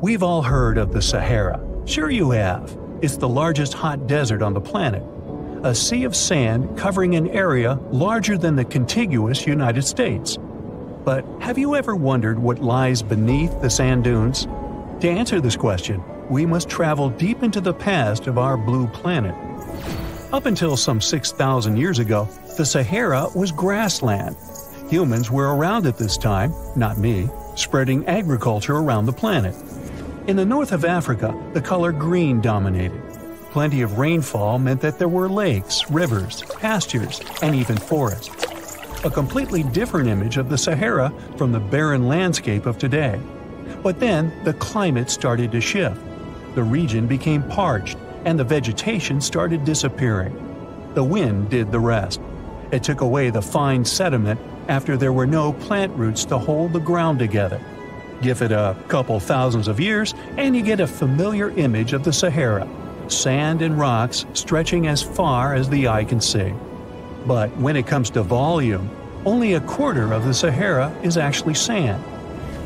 We've all heard of the Sahara. Sure you have. It's the largest hot desert on the planet. A sea of sand covering an area larger than the contiguous United States. But have you ever wondered what lies beneath the sand dunes? To answer this question, we must travel deep into the past of our blue planet. Up until some 6,000 years ago, the Sahara was grassland. Humans were around at this time, not me, spreading agriculture around the planet. In the north of Africa, the color green dominated. Plenty of rainfall meant that there were lakes, rivers, pastures, and even forests. A completely different image of the Sahara from the barren landscape of today. But then the climate started to shift. The region became parched, and the vegetation started disappearing. The wind did the rest. It took away the fine sediment after there were no plant roots to hold the ground together. Give it a couple thousands of years, and you get a familiar image of the Sahara. Sand and rocks stretching as far as the eye can see. But when it comes to volume, only a quarter of the Sahara is actually sand.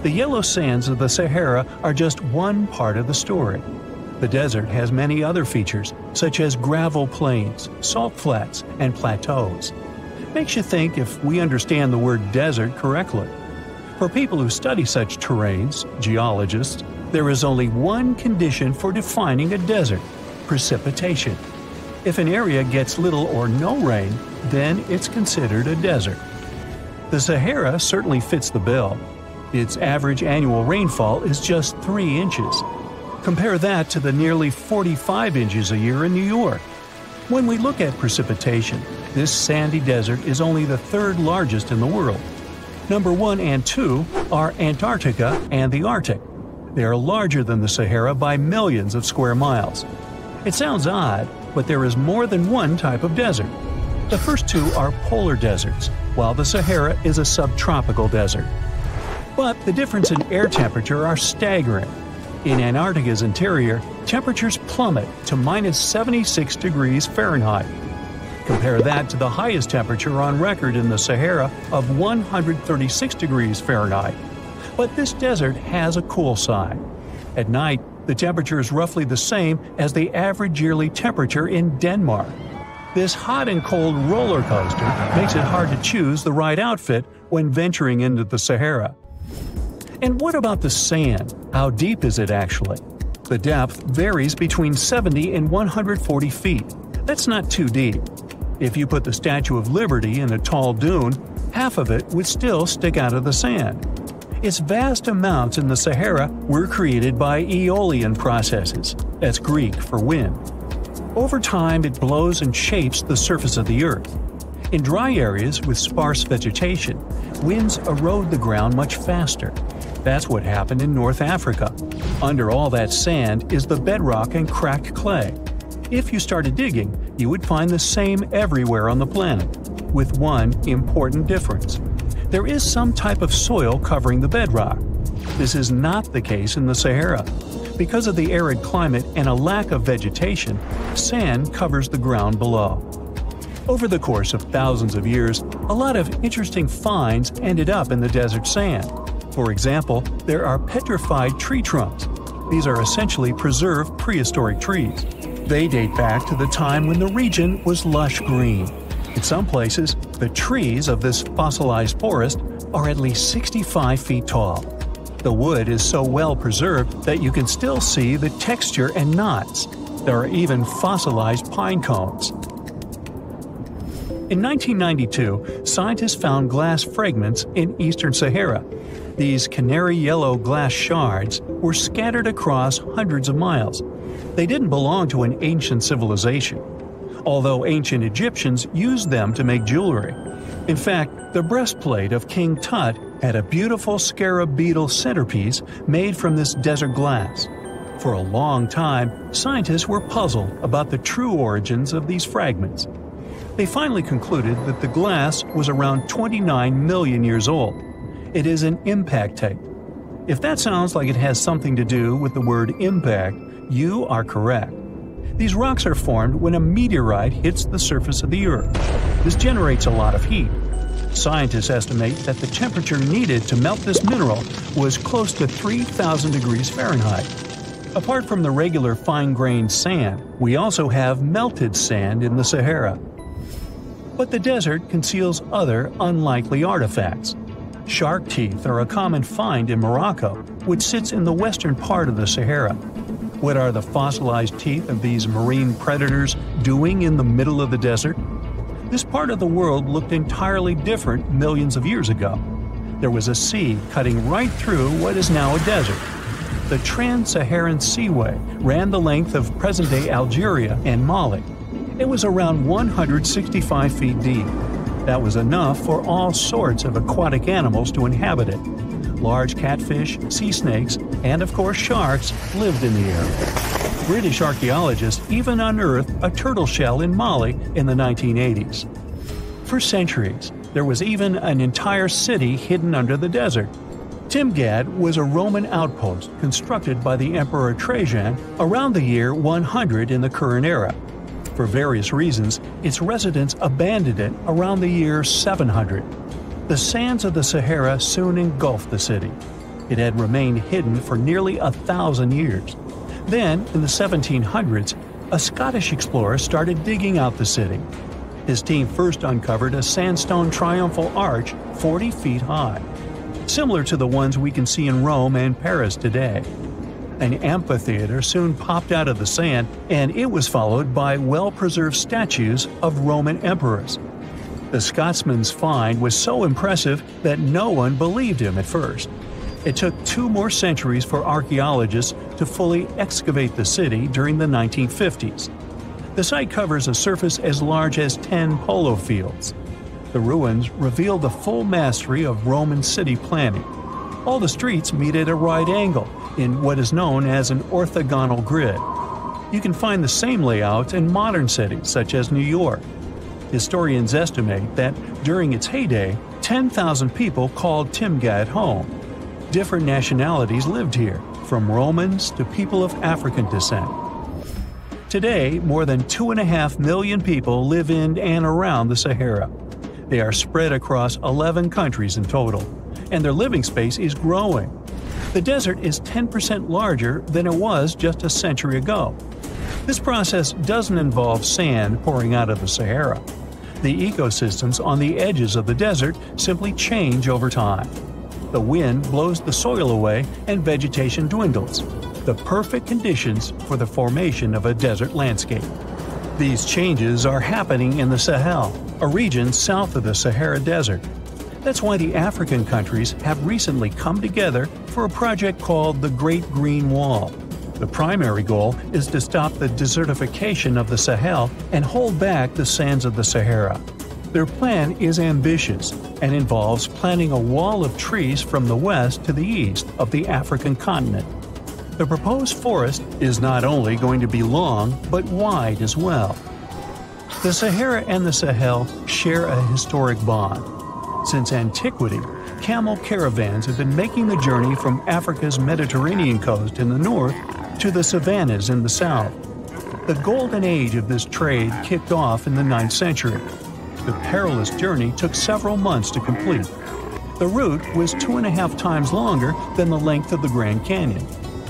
The yellow sands of the Sahara are just one part of the story. The desert has many other features, such as gravel plains, salt flats, and plateaus. Makes you think if we understand the word desert correctly. For people who study such terrains, geologists, there is only one condition for defining a desert: precipitation. If an area gets little or no rain, then it's considered a desert. The Sahara certainly fits the bill. Its average annual rainfall is just 3 inches. Compare that to the nearly 45 inches a year in New York. When we look at precipitation, this sandy desert is only the third largest in the world. Number 1 and 2 are Antarctica and the Arctic. They are larger than the Sahara by millions of square miles. It sounds odd, but there is more than one type of desert. The first two are polar deserts, while the Sahara is a subtropical desert. But the difference in air temperature are staggering. In Antarctica's interior, temperatures plummet to minus 76 degrees Fahrenheit. Compare that to the highest temperature on record in the Sahara of 136 degrees Fahrenheit. But this desert has a cool side. At night, the temperature is roughly the same as the average yearly temperature in Denmark. This hot and cold roller coaster makes it hard to choose the right outfit when venturing into the Sahara. And what about the sand? How deep is it actually? The depth varies between 70 and 140 feet. That's not too deep. If you put the Statue of Liberty in a tall dune, half of it would still stick out of the sand. Its vast amounts in the Sahara were created by aeolian processes. That's Greek for wind. Over time, it blows and shapes the surface of the earth. In dry areas with sparse vegetation, winds erode the ground much faster. That's what happened in North Africa. Under all that sand is the bedrock and cracked clay. If you started digging, you would find the same everywhere on the planet, with one important difference. There is some type of soil covering the bedrock. This is not the case in the Sahara. Because of the arid climate and a lack of vegetation, sand covers the ground below. Over the course of thousands of years, a lot of interesting finds ended up in the desert sand. For example, there are petrified tree trunks. These are essentially preserved prehistoric trees. They date back to the time when the region was lush green. In some places, the trees of this fossilized forest are at least 65 feet tall. The wood is so well preserved that you can still see the texture and knots. There are even fossilized pine cones. In 1992, scientists found glass fragments in eastern Sahara. These canary yellow glass shards were scattered across hundreds of miles. They didn't belong to an ancient civilization, although ancient Egyptians used them to make jewelry. In fact, the breastplate of King Tut had a beautiful scarab beetle centerpiece made from this desert glass. For a long time, scientists were puzzled about the true origins of these fragments. They finally concluded that the glass was around 29 million years old. It is an impact tape. If that sounds like it has something to do with the word impact, you are correct. These rocks are formed when a meteorite hits the surface of the Earth. This generates a lot of heat. Scientists estimate that the temperature needed to melt this mineral was close to 3,000 degrees Fahrenheit. Apart from the regular fine-grained sand, we also have melted sand in the Sahara. But the desert conceals other unlikely artifacts. Shark teeth are a common find in Morocco, which sits in the western part of the Sahara. What are the fossilized teeth of these marine predators doing in the middle of the desert? This part of the world looked entirely different millions of years ago. There was a sea cutting right through what is now a desert. The Trans-Saharan Seaway ran the length of present-day Algeria and Mali. It was around 165 feet deep. That was enough for all sorts of aquatic animals to inhabit it. Large catfish, sea snakes, and of course sharks lived in the area. British archaeologists even unearthed a turtle shell in Mali in the 1980s. For centuries, there was even an entire city hidden under the desert. Timgad was a Roman outpost constructed by the Emperor Trajan around the year 100 in the current era. For various reasons, its residents abandoned it around the year 700. The sands of the Sahara soon engulfed the city. It had remained hidden for nearly 1,000 years. Then, in the 1700s, a Scottish explorer started digging out the city. His team first uncovered a sandstone triumphal arch 40 feet high, similar to the ones we can see in Rome and Paris today. An amphitheater soon popped out of the sand, and it was followed by well-preserved statues of Roman emperors. The Scotsman's find was so impressive that no one believed him at first. It took 2 more centuries for archaeologists to fully excavate the city during the 1950s. The site covers a surface as large as 10 polo fields. The ruins reveal the full mastery of Roman city planning. All the streets meet at a right angle in what is known as an orthogonal grid. You can find the same layout in modern cities such as New York. Historians estimate that during its heyday, 10,000 people called Timgad home. Different nationalities lived here, from Romans to people of African descent. Today, more than 2.5 million people live in and around the Sahara. They are spread across 11 countries in total, and their living space is growing. The desert is 10% larger than it was just a century ago. This process doesn't involve sand pouring out of the Sahara. The ecosystems on the edges of the desert simply change over time. The wind blows the soil away and vegetation dwindles. The perfect conditions for the formation of a desert landscape. These changes are happening in the Sahel, a region south of the Sahara Desert. That's why the African countries have recently come together for a project called the Great Green Wall. The primary goal is to stop the desertification of the Sahel and hold back the sands of the Sahara. Their plan is ambitious and involves planting a wall of trees from the west to the east of the African continent. The proposed forest is not only going to be long, but wide as well. The Sahara and the Sahel share a historic bond. Since antiquity, camel caravans have been making the journey from Africa's Mediterranean coast in the north to the savannas in the south. The golden age of this trade kicked off in the 9th century. The perilous journey took several months to complete. The route was 2.5 times longer than the length of the Grand Canyon.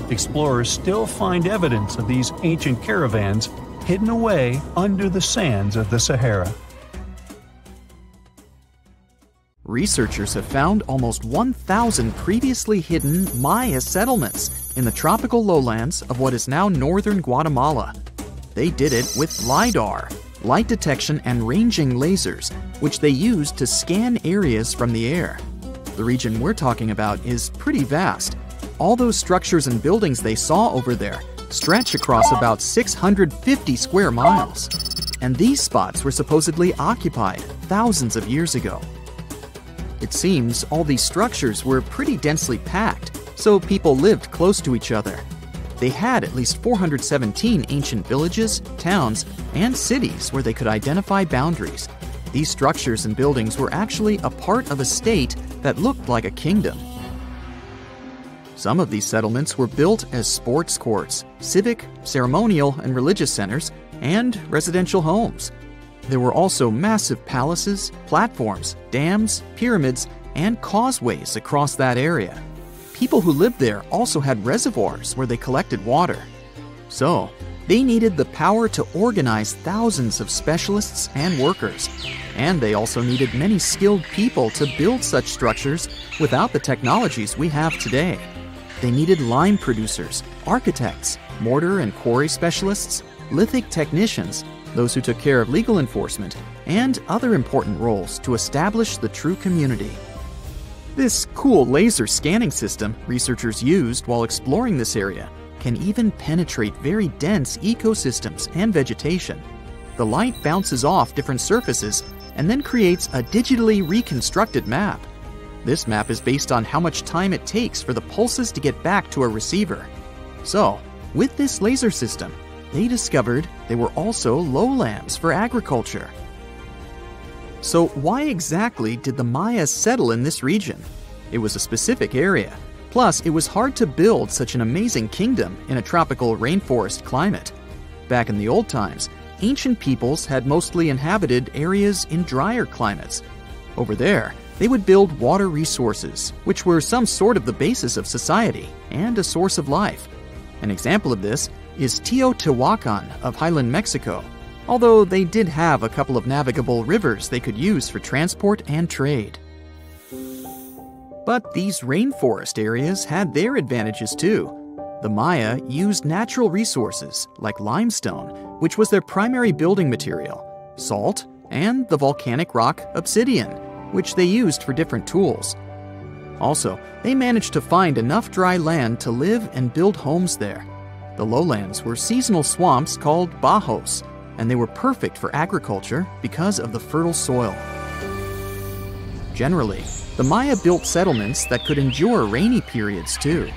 Explorers still find evidence of these ancient caravans hidden away under the sands of the Sahara. Researchers have found almost 1,000 previously hidden Maya settlements in the tropical lowlands of what is now northern Guatemala. They did it with LiDAR, light detection and ranging lasers, which they used to scan areas from the air. The region we're talking about is pretty vast. All those structures and buildings they saw over there stretch across about 650 square miles. And these spots were supposedly occupied thousands of years ago. It seems all these structures were pretty densely packed, so people lived close to each other. They had at least 417 ancient villages, towns, and cities where they could identify boundaries. These structures and buildings were actually a part of a state that looked like a kingdom. Some of these settlements were built as sports courts, civic, ceremonial, and religious centers, and residential homes. There were also massive palaces, platforms, dams, pyramids, and causeways across that area. People who lived there also had reservoirs where they collected water. So, they needed the power to organize thousands of specialists and workers. And they also needed many skilled people to build such structures without the technologies we have today. They needed lime producers, architects, mortar and quarry specialists, lithic technicians, those who took care of legal enforcement, and other important roles to establish the true community. This cool laser scanning system researchers used while exploring this area can even penetrate very dense ecosystems and vegetation. The light bounces off different surfaces and then creates a digitally reconstructed map. This map is based on how much time it takes for the pulses to get back to a receiver. So, with this laser system, they discovered there were also lowlands for agriculture. So why exactly did the Mayas settle in this region? It was a specific area. Plus, it was hard to build such an amazing kingdom in a tropical rainforest climate. Back in the old times, ancient peoples had mostly inhabited areas in drier climates. Over there, they would build water resources, which were some sort of the basis of society and a source of life. An example of this is Teotihuacan of Highland Mexico, although they did have a couple of navigable rivers they could use for transport and trade. But these rainforest areas had their advantages too. The Maya used natural resources like limestone, which was their primary building material, salt, and the volcanic rock obsidian, which they used for different tools. Also, they managed to find enough dry land to live and build homes there. The lowlands were seasonal swamps called bajos, and they were perfect for agriculture because of the fertile soil. Generally, the Maya built settlements that could endure rainy periods too.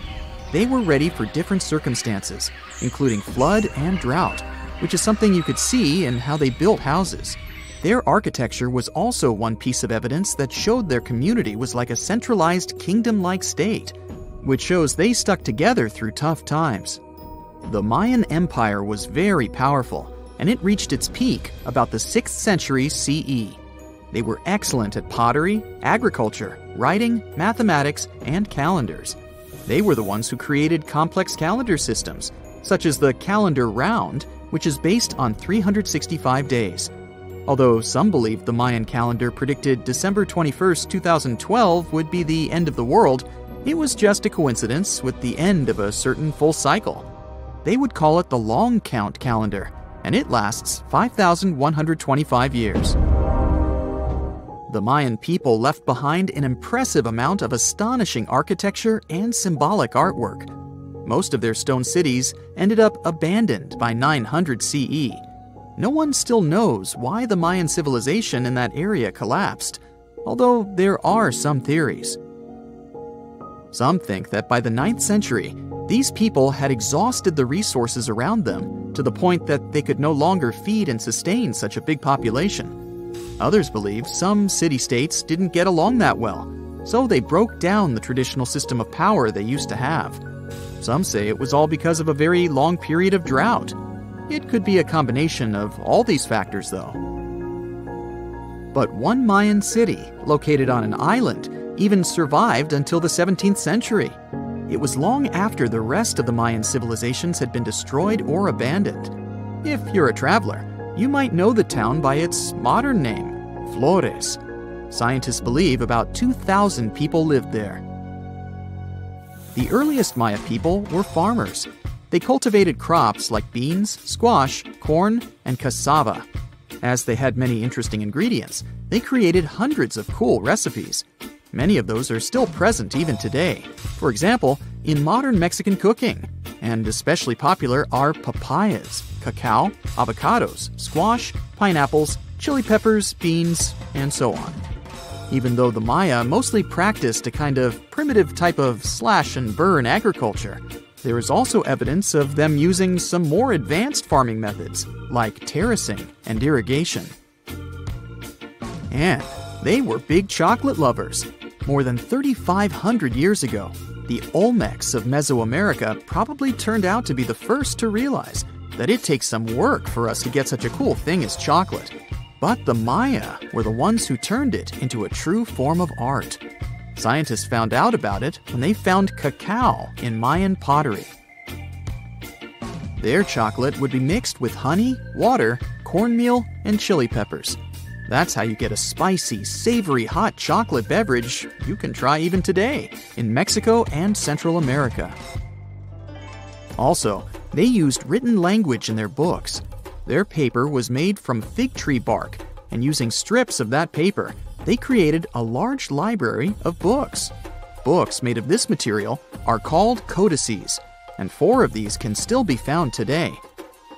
They were ready for different circumstances, including flood and drought, which is something you could see in how they built houses. Their architecture was also one piece of evidence that showed their community was like a centralized kingdom-like state, which shows they stuck together through tough times. The Mayan Empire was very powerful, and it reached its peak about the 6th century CE. They were excellent at pottery, agriculture, writing, mathematics, and calendars. They were the ones who created complex calendar systems, such as the calendar round, which is based on 365 days. Although some believed the Mayan calendar predicted December 21st, 2012 would be the end of the world, it was just a coincidence with the end of a certain full cycle. They would call it the long count calendar, and it lasts 5,125 years. The Mayan people left behind an impressive amount of astonishing architecture and symbolic artwork. Most of their stone cities ended up abandoned by 900 CE. No one still knows why the Mayan civilization in that area collapsed, although there are some theories. Some think that by the 9th century, these people had exhausted the resources around them to the point that they could no longer feed and sustain such a big population. Others believe some city-states didn't get along that well, so they broke down the traditional system of power they used to have. Some say it was all because of a very long period of drought. It could be a combination of all these factors, though. But one Mayan city, located on an island, even survived until the 17th century. It was long after the rest of the Mayan civilizations had been destroyed or abandoned. If you're a traveler, you might know the town by its modern name, Flores. Scientists believe about 2,000 people lived there. The earliest Maya people were farmers. They cultivated crops like beans, squash, corn, and cassava. As they had many interesting ingredients, they created hundreds of cool recipes. Many of those are still present even today. For example, in modern Mexican cooking. And especially popular are papayas, cacao, avocados, squash, pineapples, chili peppers, beans, and so on. Even though the Maya mostly practiced a kind of primitive type of slash-and-burn agriculture, there is also evidence of them using some more advanced farming methods, like terracing and irrigation. And they were big chocolate lovers. More than 3,500 years ago, the Olmecs of Mesoamerica probably turned out to be the first to realize that it takes some work for us to get such a cool thing as chocolate. But the Maya were the ones who turned it into a true form of art. Scientists found out about it when they found cacao in Mayan pottery. Their chocolate would be mixed with honey, water, cornmeal, and chili peppers. That's how you get a spicy, savory, hot chocolate beverage you can try even today in Mexico and Central America. Also, they used written language in their books. Their paper was made from fig tree bark, and using strips of that paper, they created a large library of books. Books made of this material are called codices, and 4 of these can still be found today.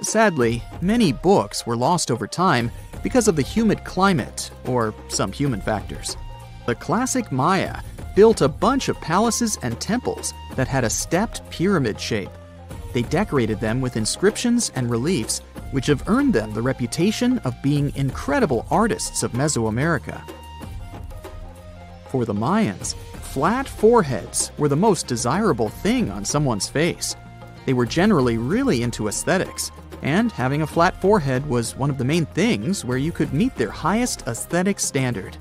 Sadly, many books were lost over time because of the humid climate or some human factors. The classic Maya built a bunch of palaces and temples that had a stepped pyramid shape. They decorated them with inscriptions and reliefs, which have earned them the reputation of being incredible artists of Mesoamerica. For the Mayans, flat foreheads were the most desirable thing on someone's face. They were generally really into aesthetics, and having a flat forehead was one of the main things where you could meet their highest aesthetic standard.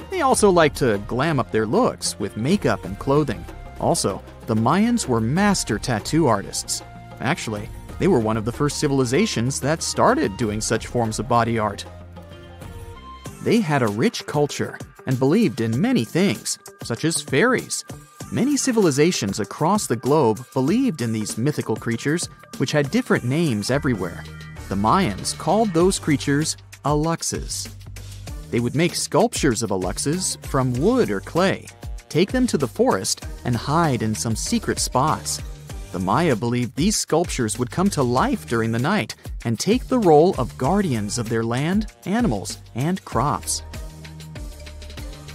They also liked to glam up their looks with makeup and clothing. Also, the Mayans were master tattoo artists. Actually, they were one of the first civilizations that started doing such forms of body art. They had a rich culture and believed in many things, such as fairies. Many civilizations across the globe believed in these mythical creatures, which had different names everywhere. The Mayans called those creatures aluxes. They would make sculptures of aluxes from wood or clay, take them to the forest, and hide in some secret spots. The Maya believed these sculptures would come to life during the night and take the role of guardians of their land, animals, and crops.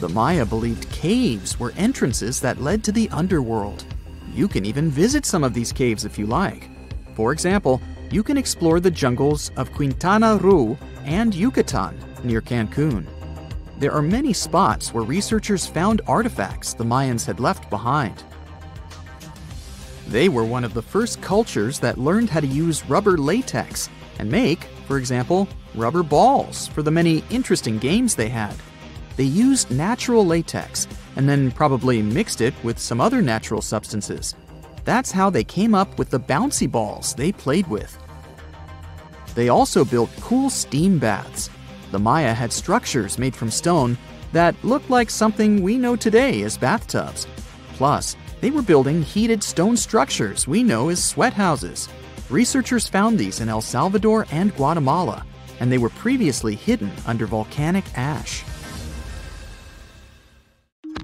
The Maya believed caves were entrances that led to the underworld. You can even visit some of these caves if you like. For example, you can explore the jungles of Quintana Roo and Yucatan near Cancun. There are many spots where researchers found artifacts the Mayans had left behind. They were one of the first cultures that learned how to use rubber latex and make, for example, rubber balls for the many interesting games they had. They used natural latex and then probably mixed it with some other natural substances. That's how they came up with the bouncy balls they played with. They also built cool steam baths. The Maya had structures made from stone that looked like something we know today as bathtubs. Plus, they were building heated stone structures we know as sweat houses. Researchers found these in El Salvador and Guatemala, and they were previously hidden under volcanic ash.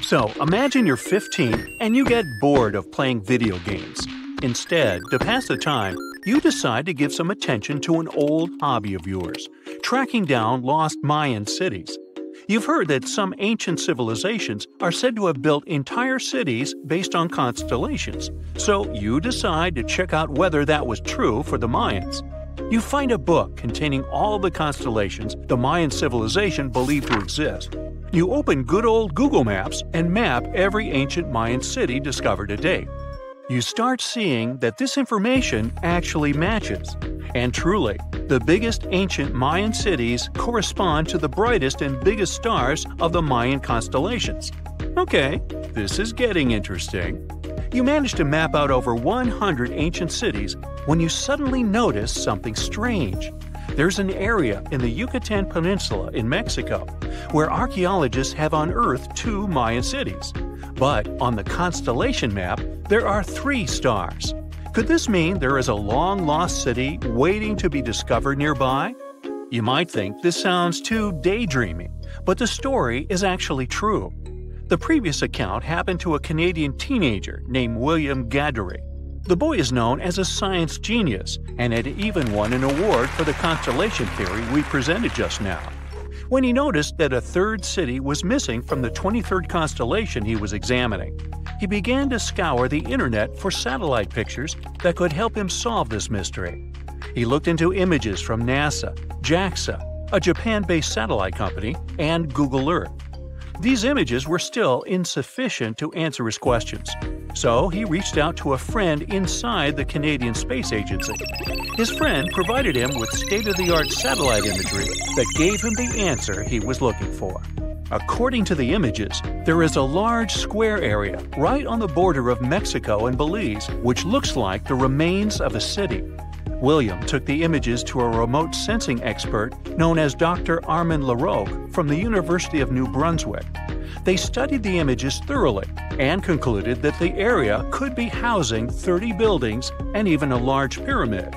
So, imagine you're 15 and you get bored of playing video games. Instead, to pass the time, you decide to give some attention to an old hobby of yours, tracking down lost Mayan cities. You've heard that some ancient civilizations are said to have built entire cities based on constellations, so you decide to check out whether that was true for the Mayans. You find a book containing all the constellations the Mayan civilization believed to exist. You open good old Google Maps and map every ancient Mayan city discovered to date. You start seeing that this information actually matches. And truly, the biggest ancient Mayan cities correspond to the brightest and biggest stars of the Mayan constellations. Okay, this is getting interesting. You manage to map out over 100 ancient cities when you suddenly notice something strange. There's an area in the Yucatan Peninsula in Mexico where archaeologists have unearthed 2 Mayan cities. But on the constellation map, there are 3 stars. Could this mean there is a long-lost city waiting to be discovered nearby? You might think this sounds too daydreaming, but the story is actually true. The previous account happened to a Canadian teenager named William Gaddery. The boy is known as a science genius and had even won an award for the constellation theory we presented just now. When he noticed that a 3rd city was missing from the 23rd constellation he was examining, he began to scour the internet for satellite pictures that could help him solve this mystery. He looked into images from NASA, JAXA, a Japan-based satellite company, and Google Earth. These images were still insufficient to answer his questions. So he reached out to a friend inside the Canadian Space Agency. His friend provided him with state-of-the-art satellite imagery that gave him the answer he was looking for. According to the images, there is a large square area right on the border of Mexico and Belize, which looks like the remains of a city. William took the images to a remote sensing expert known as Dr. Armand Larocque from the University of New Brunswick. They studied the images thoroughly and concluded that the area could be housing 30 buildings and even a large pyramid.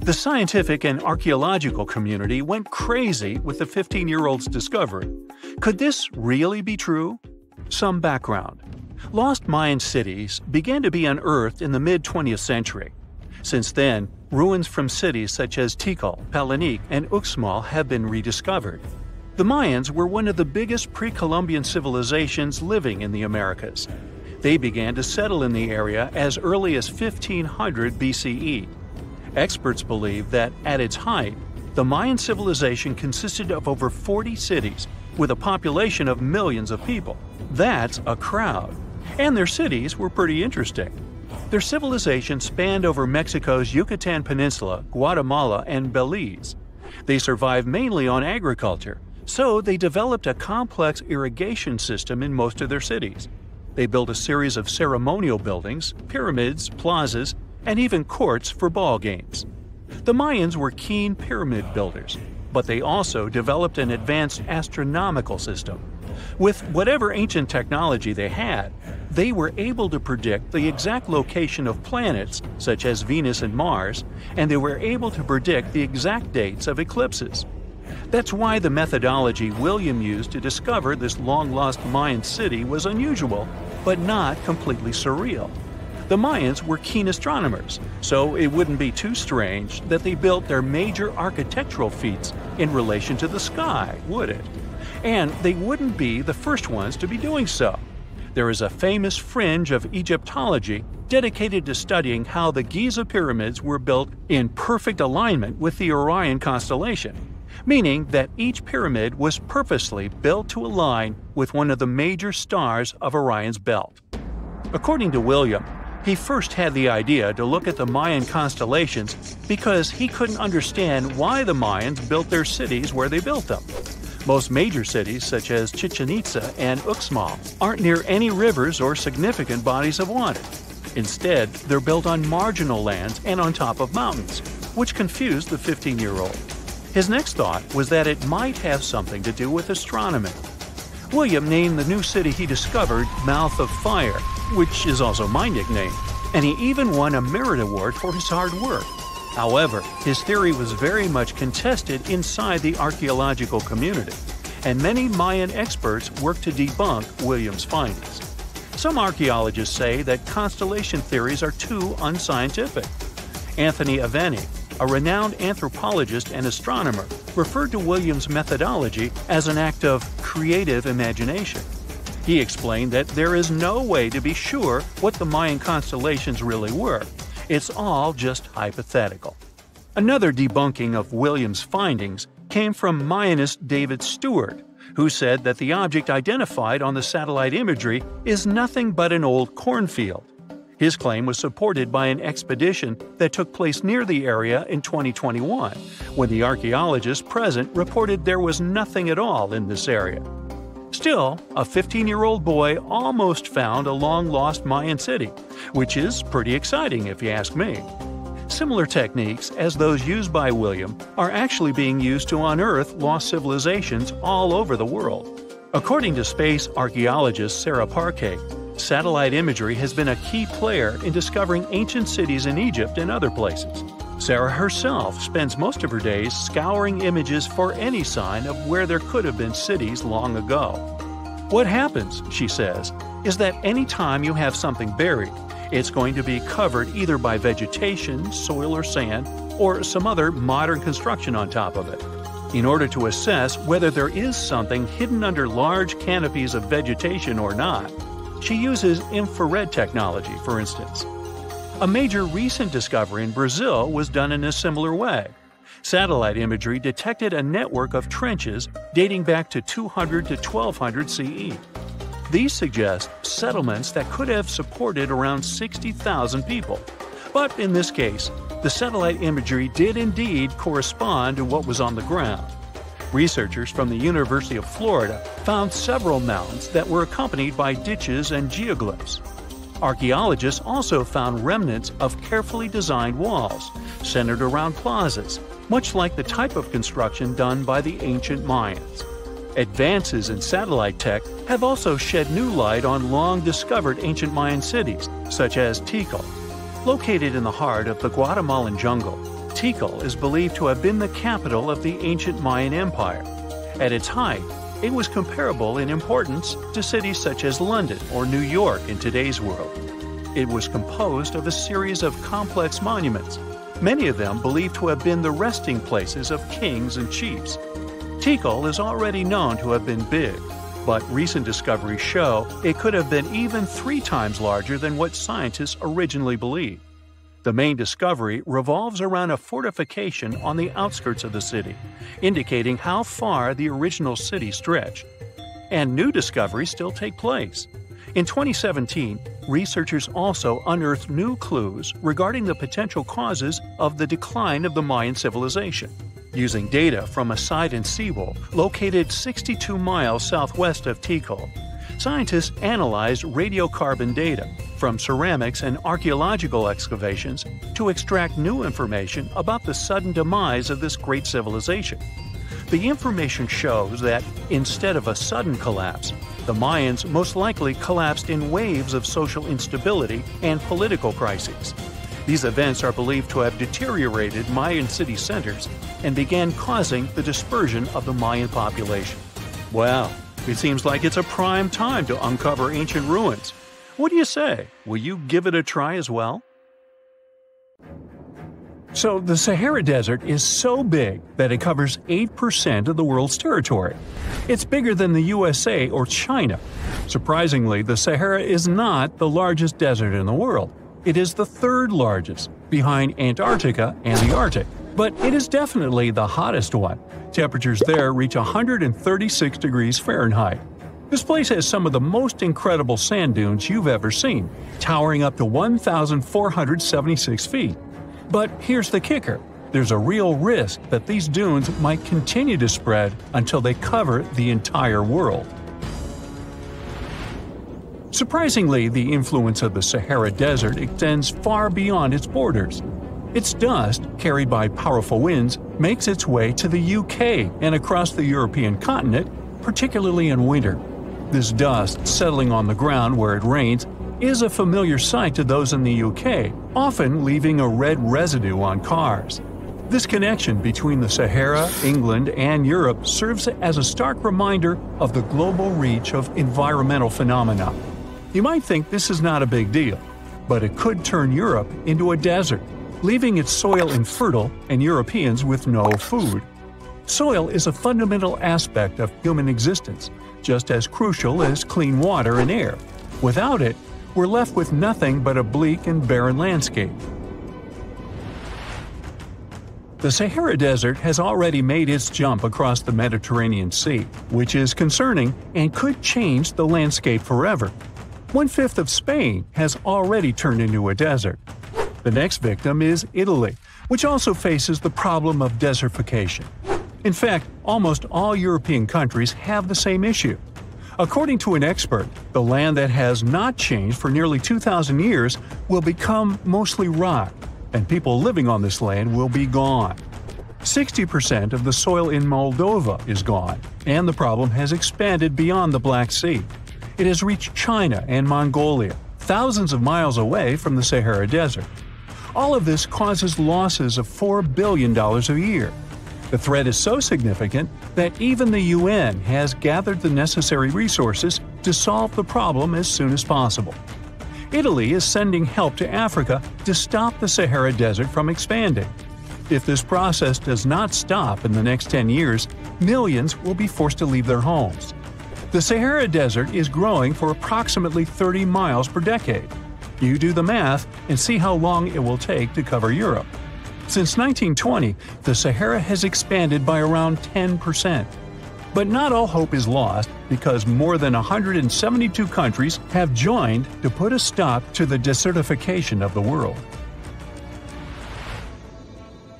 The scientific and archaeological community went crazy with the 15-year-old's discovery. Could this really be true? Some background. Lost Mayan cities began to be unearthed in the mid-20th century. Since then, ruins from cities such as Tikal, Palenque, and Uxmal have been rediscovered. The Mayans were one of the biggest pre-Columbian civilizations living in the Americas. They began to settle in the area as early as 1500 BCE. Experts believe that, at its height, the Mayan civilization consisted of over 40 cities, with a population of millions of people. That's a crowd. And their cities were pretty interesting. Their civilization spanned over Mexico's Yucatan Peninsula, Guatemala, and Belize. They survived mainly on agriculture, so they developed a complex irrigation system in most of their cities. They built a series of ceremonial buildings, pyramids, plazas, and even courts for ball games. The Mayans were keen pyramid builders, but they also developed an advanced astronomical system. With whatever ancient technology they had, they were able to predict the exact location of planets, such as Venus and Mars, and they were able to predict the exact dates of eclipses. That's why the methodology William used to discover this long-lost Mayan city was unusual, but not completely surreal. The Mayans were keen astronomers, so it wouldn't be too strange that they built their major architectural feats in relation to the sky, would it? And they wouldn't be the first ones to be doing so. There is a famous fringe of Egyptology dedicated to studying how the Giza pyramids were built in perfect alignment with the Orion constellation, meaning that each pyramid was purposely built to align with one of the major stars of Orion's belt. According to William, he first had the idea to look at the Mayan constellations because he couldn't understand why the Mayans built their cities where they built them. Most major cities, such as Chichen Itza and Uxmal, aren't near any rivers or significant bodies of water. Instead, they're built on marginal lands and on top of mountains, which confused the 15-year-old. His next thought was that it might have something to do with astronomy. William named the new city he discovered Mouth of Fire, which is also my nickname, and he even won a merit award for his hard work. However, his theory was very much contested inside the archaeological community, and many Mayan experts worked to debunk William's findings. Some archaeologists say that constellation theories are too unscientific. Anthony Aveni, a renowned anthropologist and astronomer, referred to William's methodology as an act of creative imagination. He explained that there is no way to be sure what the Mayan constellations really were. It's all just hypothetical. Another debunking of William's findings came from Mayanist David Stewart, who said that the object identified on the satellite imagery is nothing but an old cornfield. His claim was supported by an expedition that took place near the area in 2021, when the archaeologists present reported there was nothing at all in this area. Still, a 15-year-old boy almost found a long-lost Mayan city, which is pretty exciting if you ask me. Similar techniques as those used by William are actually being used to unearth lost civilizations all over the world. According to space archaeologist Sarah Parquet, satellite imagery has been a key player in discovering ancient cities in Egypt and other places. Sarah herself spends most of her days scouring images for any sign of where there could have been cities long ago. What happens, she says, is that any time you have something buried, it's going to be covered either by vegetation, soil or sand, or some other modern construction on top of it. In order to assess whether there is something hidden under large canopies of vegetation or not, she uses infrared technology, for instance. A major recent discovery in Brazil was done in a similar way. Satellite imagery detected a network of trenches dating back to 200 to 1200 CE. These suggest settlements that could have supported around 60,000 people. But in this case, the satellite imagery did indeed correspond to what was on the ground. Researchers from the University of Florida found several mounds that were accompanied by ditches and geoglyphs. Archaeologists also found remnants of carefully designed walls, centered around plazas, much like the type of construction done by the ancient Mayans. Advances in satellite tech have also shed new light on long-discovered ancient Mayan cities, such as Tikal. Located in the heart of the Guatemalan jungle, Tikal is believed to have been the capital of the ancient Mayan Empire. At its height, it was comparable in importance to cities such as London or New York in today's world. It was composed of a series of complex monuments, many of them believed to have been the resting places of kings and chiefs. Tikal is already known to have been big, but recent discoveries show it could have been even 3 times larger than what scientists originally believed. The main discovery revolves around a fortification on the outskirts of the city, indicating how far the original city stretched. And new discoveries still take place. In 2017, researchers also unearthed new clues regarding the potential causes of the decline of the Mayan civilization. Using data from a site in Cebu located 62 miles southwest of Tikal, scientists analyzed radiocarbon data from ceramics and archaeological excavations to extract new information about the sudden demise of this great civilization. The information shows that, instead of a sudden collapse, the Mayans most likely collapsed in waves of social instability and political crises. These events are believed to have deteriorated Mayan city centers and began causing the dispersion of the Mayan population. Wow, it seems like it's a prime time to uncover ancient ruins. What do you say? Will you give it a try as well? So, the Sahara Desert is so big that it covers 8% of the world's territory. It's bigger than the USA or China. Surprisingly, the Sahara is not the largest desert in the world. It is the 3rd largest, behind Antarctica and the Arctic. But it is definitely the hottest one. Temperatures there reach 136 degrees Fahrenheit. This place has some of the most incredible sand dunes you've ever seen, towering up to 1,476 feet. But here's the kicker. There's a real risk that these dunes might continue to spread until they cover the entire world. Surprisingly, the influence of the Sahara Desert extends far beyond its borders. Its dust, carried by powerful winds, makes its way to the UK and across the European continent, particularly in winter. This dust, settling on the ground where it rains, is a familiar sight to those in the UK, often leaving a red residue on cars. This connection between the Sahara, England, and Europe serves as a stark reminder of the global reach of environmental phenomena. You might think this is not a big deal, but it could turn Europe into a desert, leaving its soil infertile and Europeans with no food. Soil is a fundamental aspect of human existence, just as crucial as clean water and air. Without it, we're left with nothing but a bleak and barren landscape. The Sahara Desert has already made its jump across the Mediterranean Sea, which is concerning and could change the landscape forever. 1/5 of Spain has already turned into a desert. The next victim is Italy, which also faces the problem of desertification. In fact, almost all European countries have the same issue. According to an expert, the land that has not changed for nearly 2,000 years will become mostly rock, and people living on this land will be gone. 60% of the soil in Moldova is gone, and the problem has expanded beyond the Black Sea. It has reached China and Mongolia, thousands of miles away from the Sahara Desert. All of this causes losses of $4 billion a year. The threat is so significant that even the UN has gathered the necessary resources to solve the problem as soon as possible. Italy is sending help to Africa to stop the Sahara Desert from expanding. If this process does not stop in the next 10 years, millions will be forced to leave their homes. The Sahara Desert is growing for approximately 30 miles per decade. You do the math and see how long it will take to cover Europe. Since 1920, the Sahara has expanded by around 10%. But not all hope is lost, because more than 172 countries have joined to put a stop to the desertification of the world.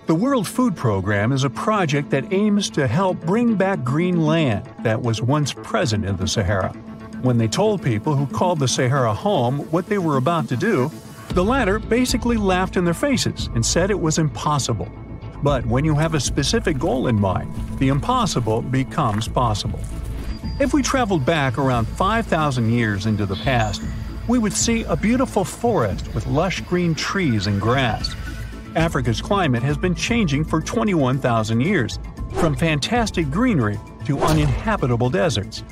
The World Food Program is a project that aims to help bring back green land that was once present in the Sahara. When they told people who called the Sahara home what they were about to do, the latter basically laughed in their faces and said it was impossible. But when you have a specific goal in mind, the impossible becomes possible. If we traveled back around 5,000 years into the past, we would see a beautiful forest with lush green trees and grass. Africa's climate has been changing for 21,000 years, from fantastic greenery to uninhabitable deserts.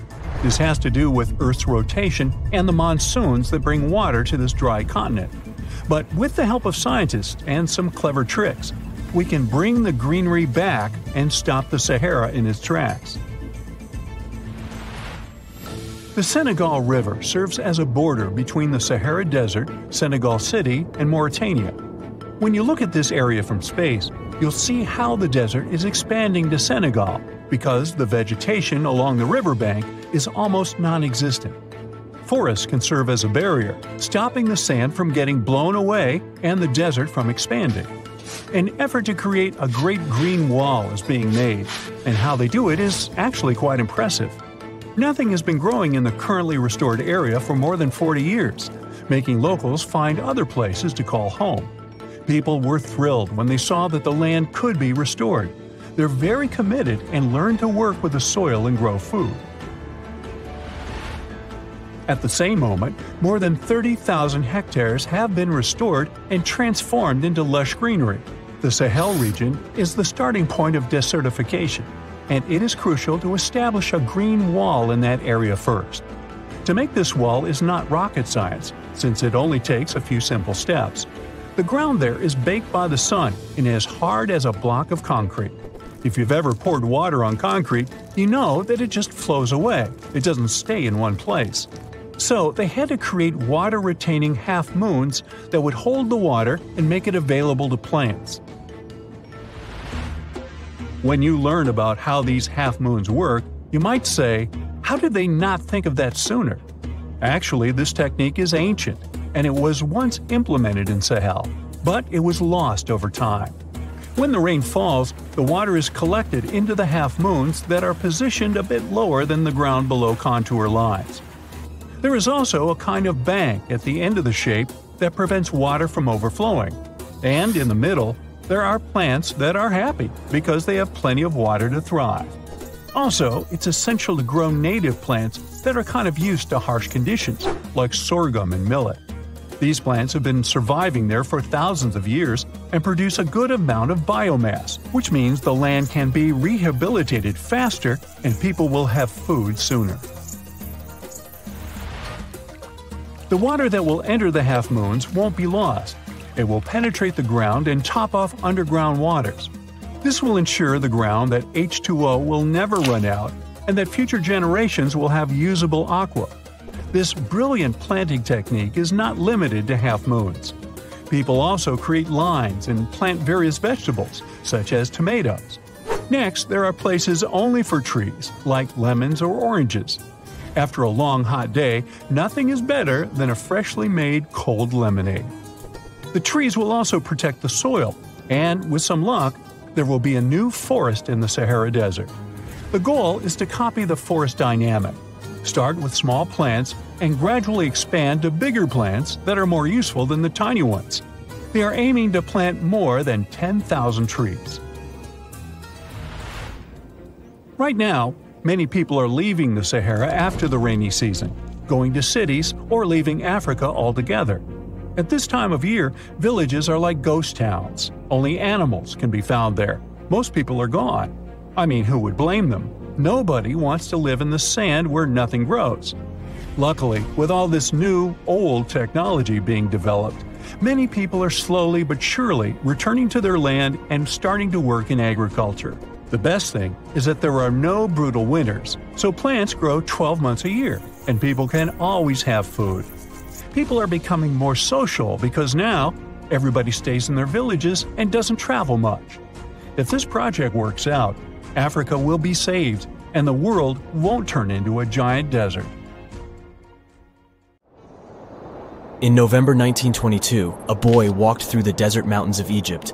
This has to do with Earth's rotation and the monsoons that bring water to this dry continent. But with the help of scientists and some clever tricks, we can bring the greenery back and stop the Sahara in its tracks. The Senegal River serves as a border between the Sahara Desert, Senegal City, and Mauritania. When you look at this area from space, you'll see how the desert is expanding to Senegal, because the vegetation along the riverbank is almost non-existent. Forests can serve as a barrier, stopping the sand from getting blown away and the desert from expanding. An effort to create a great green wall is being made, and how they do it is actually quite impressive. Nothing has been growing in the currently restored area for more than 40 years, making locals find other places to call home. People were thrilled when they saw that the land could be restored. They're very committed and learn to work with the soil and grow food. At the same moment, more than 30,000 hectares have been restored and transformed into lush greenery. The Sahel region is the starting point of desertification, and it is crucial to establish a green wall in that area first. To make this wall is not rocket science, since it only takes a few simple steps. The ground there is baked by the sun and as hard as a block of concrete. If you've ever poured water on concrete, you know that it just flows away. It doesn't stay in one place. So they had to create water-retaining half-moons that would hold the water and make it available to plants. When you learn about how these half-moons work, you might say, how did they not think of that sooner? Actually, this technique is ancient, and it was once implemented in Sahel, but it was lost over time. When the rain falls, the water is collected into the half-moons that are positioned a bit lower than the ground below contour lines. There is also a kind of bank at the end of the shape that prevents water from overflowing. And in the middle, there are plants that are happy because they have plenty of water to thrive. Also, it's essential to grow native plants that are kind of used to harsh conditions, like sorghum and millet. These plants have been surviving there for thousands of years and produce a good amount of biomass, which means the land can be rehabilitated faster and people will have food sooner. The water that will enter the half-moons won't be lost. It will penetrate the ground and top off underground waters. This will ensure the ground that H2O will never run out and that future generations will have usable aqua. This brilliant planting technique is not limited to half-moons. People also create lines and plant various vegetables, such as tomatoes. Next, there are places only for trees, like lemons or oranges. After a long hot day, nothing is better than a freshly made cold lemonade. The trees will also protect the soil, and with some luck, there will be a new forest in the Sahara Desert. The goal is to copy the forest dynamic. Start with small plants and gradually expand to bigger plants that are more useful than the tiny ones. They are aiming to plant more than 10,000 trees. Right now, many people are leaving the Sahara after the rainy season, going to cities or leaving Africa altogether. At this time of year, villages are like ghost towns. Only animals can be found there. Most people are gone. I mean, who would blame them? Nobody wants to live in the sand where nothing grows. Luckily, with all this new, old technology being developed, many people are slowly but surely returning to their land and starting to work in agriculture. The best thing is that there are no brutal winters, so plants grow 12 months a year, and people can always have food. People are becoming more social because now everybody stays in their villages and doesn't travel much. If this project works out, Africa will be saved, and the world won't turn into a giant desert. In November 1922, a boy walked through the desert mountains of Egypt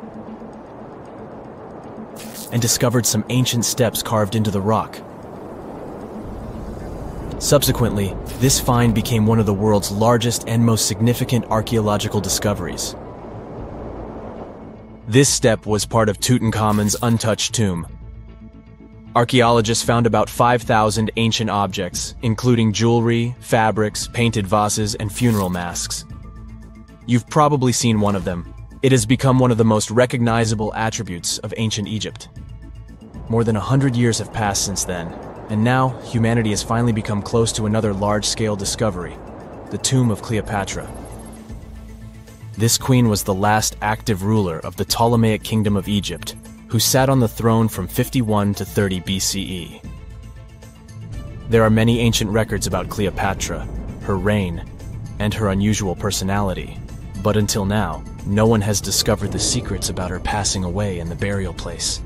and discovered some ancient steps carved into the rock. Subsequently, this find became one of the world's largest and most significant archaeological discoveries. This step was part of Tutankhamun's untouched tomb. Archaeologists found about 5,000 ancient objects, including jewelry, fabrics, painted vases, and funeral masks. You've probably seen one of them. It has become one of the most recognizable attributes of ancient Egypt. More than 100 years have passed since then, and now humanity has finally become close to another large-scale discovery, the tomb of Cleopatra. This queen was the last active ruler of the Ptolemaic Kingdom of Egypt, who sat on the throne from 51 to 30 BCE. There are many ancient records about Cleopatra, her reign, and her unusual personality, but until now, no one has discovered the secrets about her passing away in the burial place.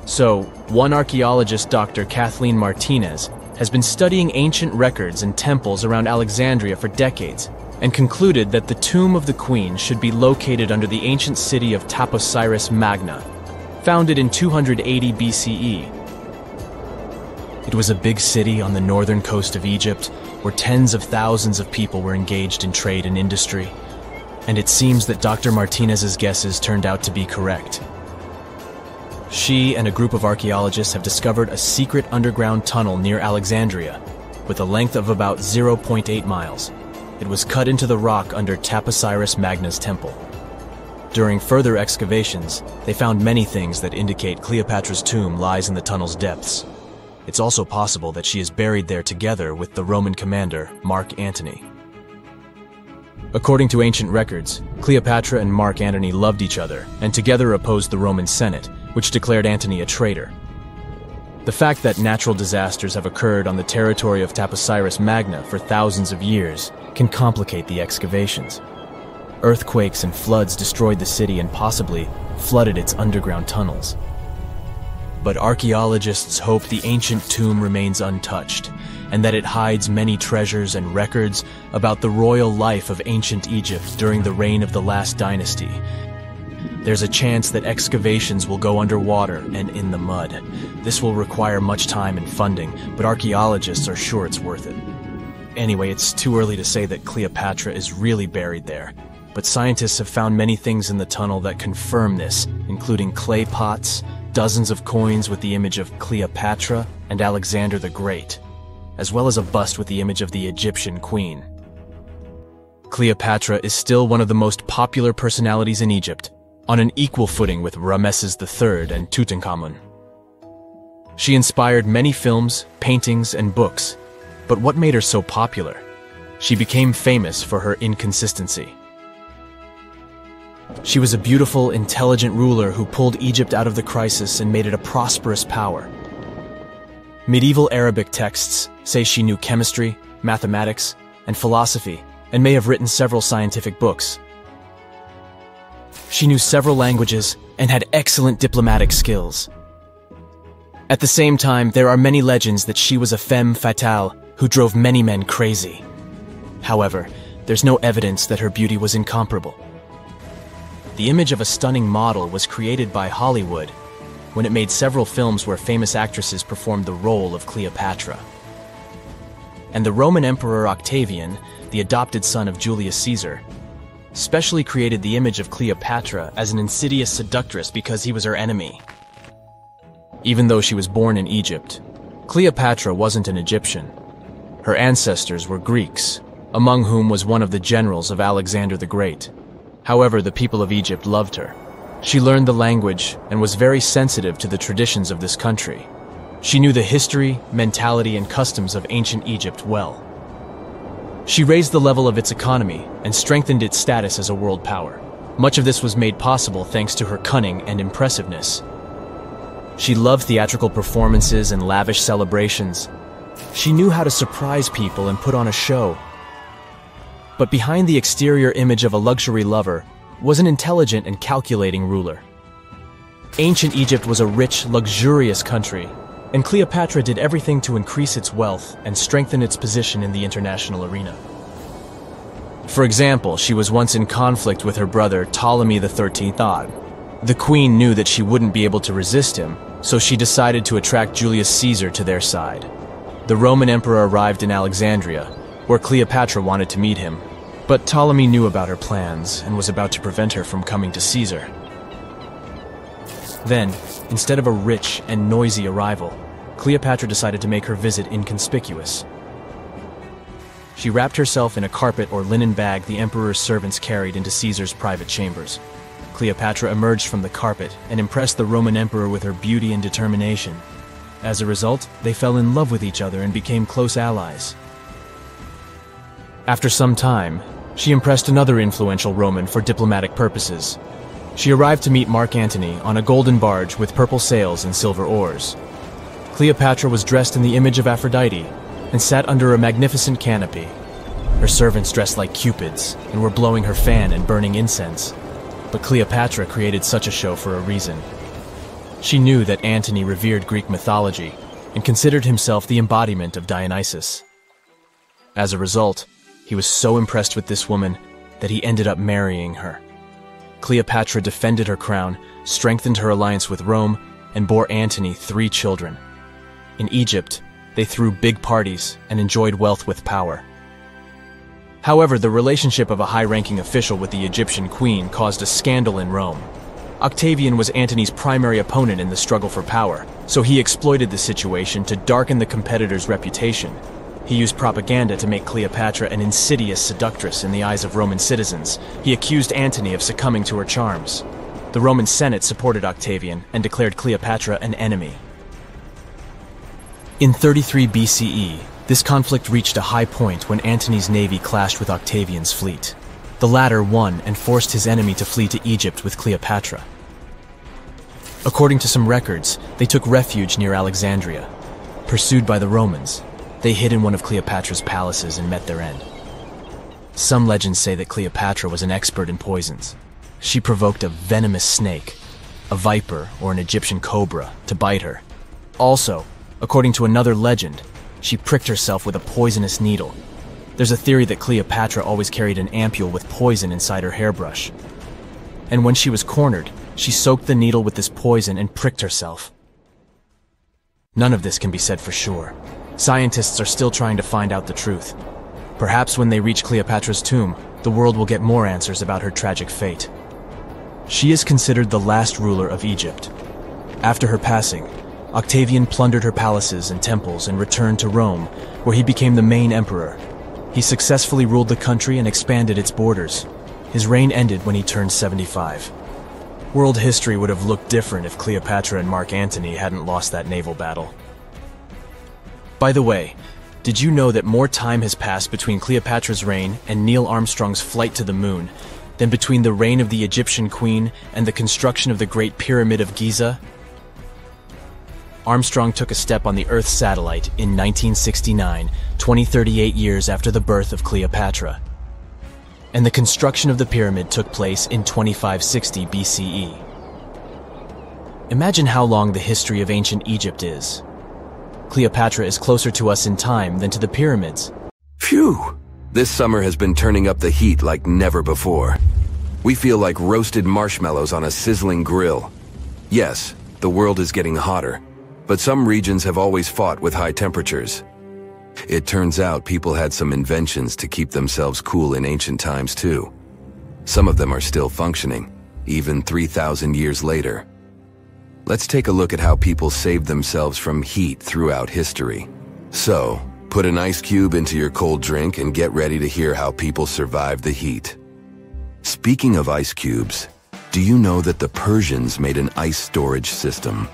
So, one archaeologist, Dr. Kathleen Martinez, has been studying ancient records and temples around Alexandria for decades, and concluded that the tomb of the queen should be located under the ancient city of Taposiris Magna, founded in 280 BCE. It was a big city on the northern coast of Egypt, where tens of thousands of people were engaged in trade and industry, and it seems that Dr. Martinez's guesses turned out to be correct. She and a group of archaeologists have discovered a secret underground tunnel near Alexandria, with a length of about 0.8 miles. It was cut into the rock under Taposiris Magna's temple. During further excavations, they found many things that indicate Cleopatra's tomb lies in the tunnel's depths. It's also possible that she is buried there together with the Roman commander, Mark Antony. According to ancient records, Cleopatra and Mark Antony loved each other and together opposed the Roman Senate, which declared Antony a traitor. The fact that natural disasters have occurred on the territory of Taposiris Magna for thousands of years can complicate the excavations. Earthquakes and floods destroyed the city and possibly flooded its underground tunnels. But archaeologists hope the ancient tomb remains untouched, and that it hides many treasures and records about the royal life of ancient Egypt during the reign of the last dynasty. There's a chance that excavations will go underwater and in the mud. This will require much time and funding, but archaeologists are sure it's worth it. Anyway, it's too early to say that Cleopatra is really buried there, but scientists have found many things in the tunnel that confirm this, including clay pots, dozens of coins with the image of Cleopatra and Alexander the Great, as well as a bust with the image of the Egyptian queen. Cleopatra is still one of the most popular personalities in Egypt, on an equal footing with Ramesses III and Tutankhamun. She inspired many films, paintings, and books, but what made her so popular? She became famous for her inconsistency. She was a beautiful, intelligent ruler who pulled Egypt out of the crisis and made it a prosperous power. Medieval Arabic texts say she knew chemistry, mathematics, and philosophy, and may have written several scientific books. She knew several languages and had excellent diplomatic skills. At the same time, there are many legends that she was a femme fatale who drove many men crazy. However, there's no evidence that her beauty was incomparable. The image of a stunning model was created by Hollywood when it made several films where famous actresses performed the role of Cleopatra. And the Roman Emperor Octavian, the adopted son of Julius Caesar, specially created the image of Cleopatra as an insidious seductress because he was her enemy. Even though she was born in Egypt, Cleopatra wasn't an Egyptian. Her ancestors were Greeks, among whom was one of the generals of Alexander the Great. However, the people of Egypt loved her. She learned the language and was very sensitive to the traditions of this country. She knew the history, mentality, and customs of ancient Egypt well. She raised the level of its economy and strengthened its status as a world power. Much of this was made possible thanks to her cunning and impressiveness. She loved theatrical performances and lavish celebrations. She knew how to surprise people and put on a show. But behind the exterior image of a luxury lover was an intelligent and calculating ruler. Ancient Egypt was a rich, luxurious country, and Cleopatra did everything to increase its wealth and strengthen its position in the international arena. For example, she was once in conflict with her brother Ptolemy XIII. The queen knew that she wouldn't be able to resist him, so she decided to attract Julius Caesar to their side. The Roman emperor arrived in Alexandria, where Cleopatra wanted to meet him, but Ptolemy knew about her plans and was about to prevent her from coming to Caesar. Then, instead of a rich and noisy arrival, Cleopatra decided to make her visit inconspicuous. She wrapped herself in a carpet or linen bag the emperor's servants carried into Caesar's private chambers. Cleopatra emerged from the carpet and impressed the Roman emperor with her beauty and determination. As a result, they fell in love with each other and became close allies. After some time, she impressed another influential Roman for diplomatic purposes. She arrived to meet Mark Antony on a golden barge with purple sails and silver oars. Cleopatra was dressed in the image of Aphrodite and sat under a magnificent canopy. Her servants dressed like cupids and were blowing her fan and burning incense. But Cleopatra created such a show for a reason. She knew that Antony revered Greek mythology and considered himself the embodiment of Dionysus. As a result, he was so impressed with this woman that he ended up marrying her. Cleopatra defended her crown, strengthened her alliance with Rome, and bore Antony 3 children. In Egypt, they threw big parties and enjoyed wealth with power. However, the relationship of a high-ranking official with the Egyptian queen caused a scandal in Rome. Octavian was Antony's primary opponent in the struggle for power, so he exploited the situation to darken the competitor's reputation. He used propaganda to make Cleopatra an insidious seductress in the eyes of Roman citizens. He accused Antony of succumbing to her charms. The Roman Senate supported Octavian and declared Cleopatra an enemy. In 33 BCE, this conflict reached a high point when Antony's navy clashed with Octavian's fleet. The latter won and forced his enemy to flee to Egypt with Cleopatra. According to some records, they took refuge near Alexandria. Pursued by the Romans, they hid in one of Cleopatra's palaces and met their end. Some legends say that Cleopatra was an expert in poisons. She provoked a venomous snake, a viper or an Egyptian cobra, to bite her. Also, according to another legend, she pricked herself with a poisonous needle. There's a theory that Cleopatra always carried an ampule with poison inside her hairbrush. And when she was cornered, she soaked the needle with this poison and pricked herself. None of this can be said for sure. Scientists are still trying to find out the truth. Perhaps when they reach Cleopatra's tomb, the world will get more answers about her tragic fate. She is considered the last ruler of Egypt. After her passing, Octavian plundered her palaces and temples and returned to Rome, where he became the main emperor. He successfully ruled the country and expanded its borders. His reign ended when he turned 75. World history would have looked different if Cleopatra and Mark Antony hadn't lost that naval battle. By the way, did you know that more time has passed between Cleopatra's reign and Neil Armstrong's flight to the moon than between the reign of the Egyptian queen and the construction of the Great Pyramid of Giza? Armstrong took a step on the Earth satellite in 1969, 38 years after the birth of Cleopatra. And the construction of the pyramid took place in 2560 BCE. Imagine how long the history of ancient Egypt is. Cleopatra is closer to us in time than to the pyramids. Phew! This summer has been turning up the heat like never before. We feel like roasted marshmallows on a sizzling grill. Yes, the world is getting hotter, but some regions have always fought with high temperatures. It turns out people had some inventions to keep themselves cool in ancient times too. Some of them are still functioning, even 3,000 years later. Let's take a look at how people saved themselves from heat throughout history. So, put an ice cube into your cold drink and get ready to hear how people survived the heat. Speaking of ice cubes, do you know that the Persians made an ice storage system?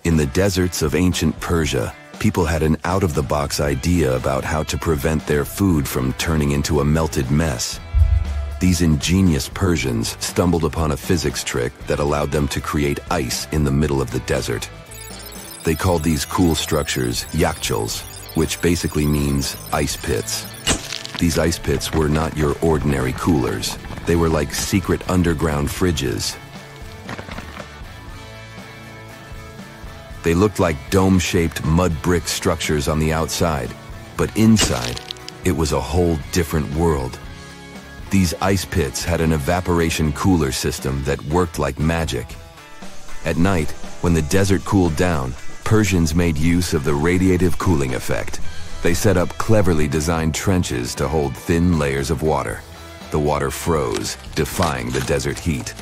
In the deserts of ancient Persia, people had an out-of-the-box idea about how to prevent their food from turning into a melted mess. These ingenious Persians stumbled upon a physics trick that allowed them to create ice in the middle of the desert. They called these cool structures yakhchuls, which basically means ice pits. These ice pits were not your ordinary coolers. They were like secret underground fridges. They looked like dome-shaped mud brick structures on the outside, but inside, it was a whole different world. These ice pits had an evaporation cooler system that worked like magic. At night, when the desert cooled down, Persians made use of the radiative cooling effect. They set up cleverly designed trenches to hold thin layers of water. The water froze, defying the desert heat.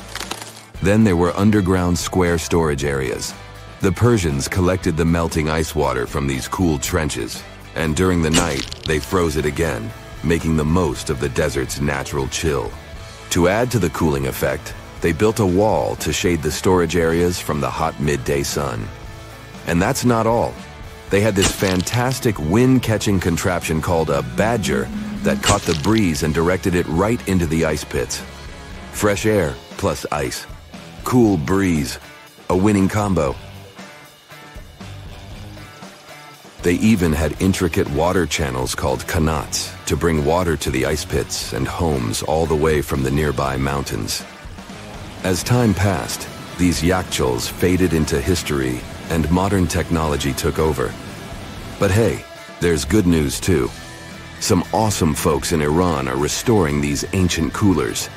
Then there were underground square storage areas. The Persians collected the melting ice water from these cooled trenches, and during the night, they froze it again, making the most of the desert's natural chill. To add to the cooling effect, they built a wall to shade the storage areas from the hot midday sun. And that's not all. They had this fantastic wind-catching contraption called a badger that caught the breeze and directed it right into the ice pits. Fresh air plus ice. Cool breeze. A winning combo. They even had intricate water channels called qanats to bring water to the ice pits and homes all the way from the nearby mountains. As time passed, these yakhchols faded into history and modern technology took over. But hey, there's good news too. Some awesome folks in Iran are restoring these ancient coolers.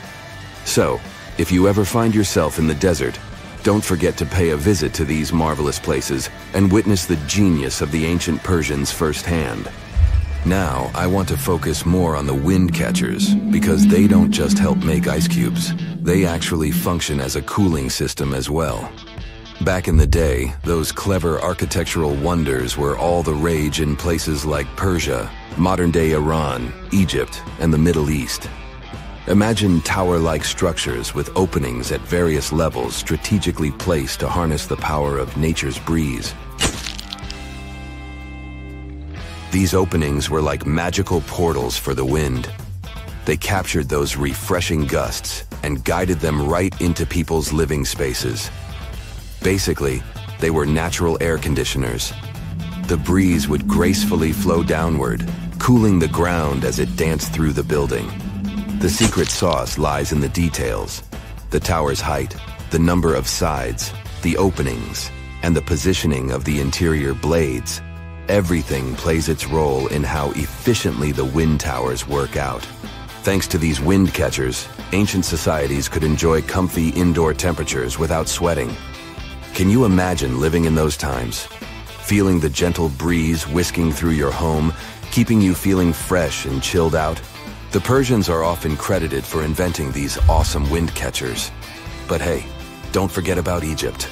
So, if you ever find yourself in the desert, don't forget to pay a visit to these marvelous places and witness the genius of the ancient Persians firsthand. Now, I want to focus more on the wind catchers because they don't just help make ice cubes. They actually function as a cooling system as well. Back in the day, those clever architectural wonders were all the rage in places like Persia, modern-day Iran, Egypt, and the Middle East. Imagine tower-like structures with openings at various levels strategically placed to harness the power of nature's breeze. These openings were like magical portals for the wind. They captured those refreshing gusts and guided them right into people's living spaces. Basically, they were natural air conditioners. The breeze would gracefully flow downward, cooling the ground as it danced through the building. The secret sauce lies in the details. The tower's height, the number of sides, the openings, and the positioning of the interior blades. Everything plays its role in how efficiently the wind towers work out. Thanks to these wind catchers, ancient societies could enjoy comfy indoor temperatures without sweating. Can you imagine living in those times? Feeling the gentle breeze whisking through your home, keeping you feeling fresh and chilled out? The Persians are often credited for inventing these awesome wind catchers. But hey, don't forget about Egypt.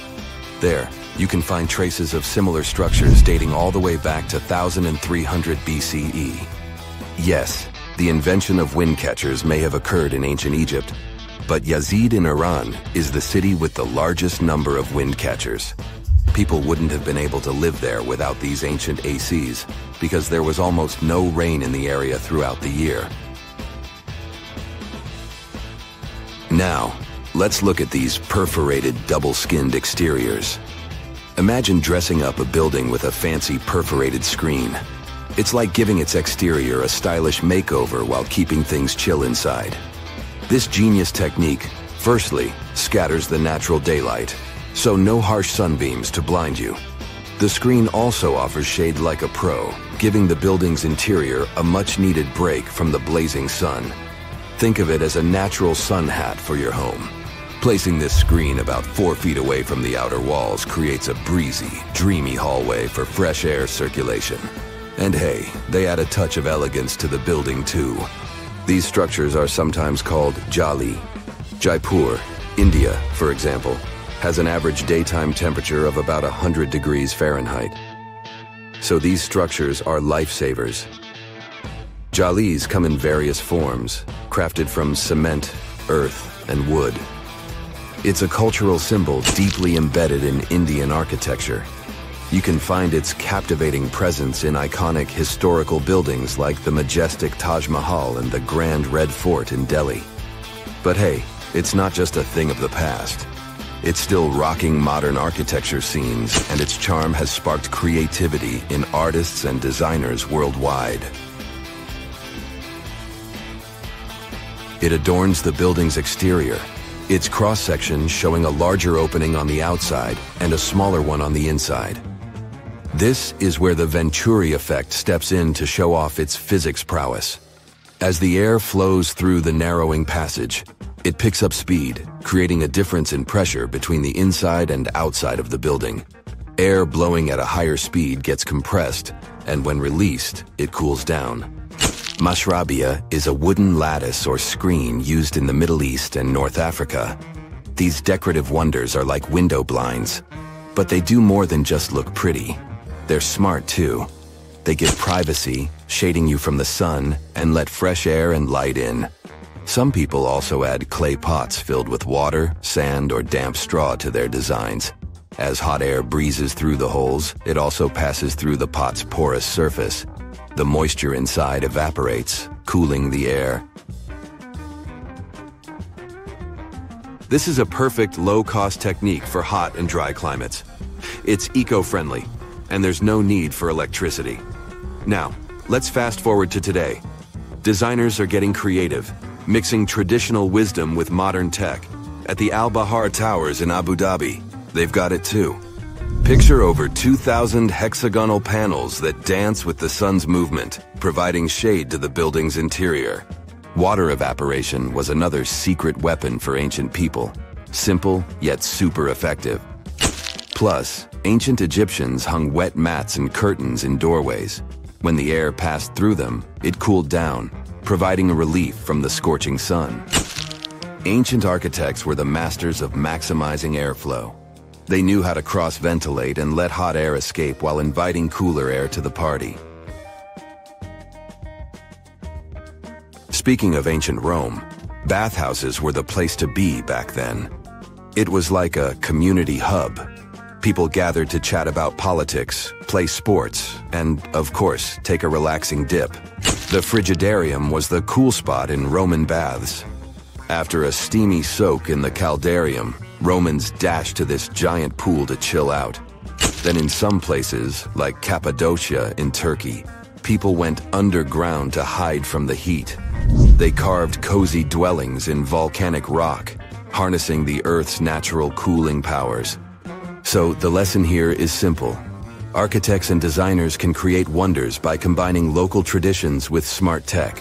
There, you can find traces of similar structures dating all the way back to 1300 BCE. Yes, the invention of wind catchers may have occurred in ancient Egypt, but Yazid in Iran is the city with the largest number of wind catchers. People wouldn't have been able to live there without these ancient ACs because there was almost no rain in the area throughout the year. Now, let's look at these perforated double-skinned exteriors. Imagine dressing up a building with a fancy perforated screen. It's like giving its exterior a stylish makeover while keeping things chill inside. This genius technique, firstly, scatters the natural daylight, so no harsh sunbeams to blind you. The screen also offers shade like a pro, giving the building's interior a much-needed break from the blazing sun. Think of it as a natural sun hat for your home. Placing this screen about 4 feet away from the outer walls creates a breezy, dreamy hallway for fresh air circulation. And hey, they add a touch of elegance to the building too. These structures are sometimes called jali. Jaipur, India, for example, has an average daytime temperature of about 100 degrees Fahrenheit. So these structures are lifesavers. Jalis come in various forms, crafted from cement, earth, and wood. It's a cultural symbol deeply embedded in Indian architecture. You can find its captivating presence in iconic historical buildings like the majestic Taj Mahal and the Grand Red Fort in Delhi. But hey, it's not just a thing of the past. It's still rocking modern architecture scenes, and its charm has sparked creativity in artists and designers worldwide. It adorns the building's exterior. its cross-section showing a larger opening on the outside and a smaller one on the inside. This is where the Venturi effect steps in to show off its physics prowess. As the air flows through the narrowing passage, it picks up speed, creating a difference in pressure between the inside and outside of the building. Air blowing at a higher speed gets compressed, and when released, it cools down. Mashrabia is a wooden lattice or screen used in the Middle East and North Africa. These decorative wonders are like window blinds, but they do more than just look pretty. They're smart too. They give privacy, shading you from the sun, and let fresh air and light in. Some people also add clay pots filled with water, sand, or damp straw to their designs. As hot air breezes through the holes, it also passes through the pot's porous surface. The moisture inside evaporates, cooling the air. This is a perfect low-cost technique for hot and dry climates. It's eco-friendly, and there's no need for electricity. Now, let's fast forward to today. Designers are getting creative, mixing traditional wisdom with modern tech. At the Al Bahar Towers in Abu Dhabi, they've got it too. Picture over 2,000 hexagonal panels that dance with the sun's movement, providing shade to the building's interior. Water evaporation was another secret weapon for ancient people. Simple, yet super effective. Plus, ancient Egyptians hung wet mats and curtains in doorways. When the air passed through them, it cooled down, providing a relief from the scorching sun. Ancient architects were the masters of maximizing airflow. They knew how to cross-ventilate and let hot air escape while inviting cooler air to the party. Speaking of ancient Rome, bathhouses were the place to be back then. It was like a community hub. People gathered to chat about politics, play sports, and, of course, take a relaxing dip. The frigidarium was the cool spot in Roman baths. After a steamy soak in the caldarium, Romans dashed to this giant pool to chill out. Then in some places, like Cappadocia in Turkey, people went underground to hide from the heat. They carved cozy dwellings in volcanic rock, harnessing the Earth's natural cooling powers. So the lesson here is simple. Architects and designers can create wonders by combining local traditions with smart tech.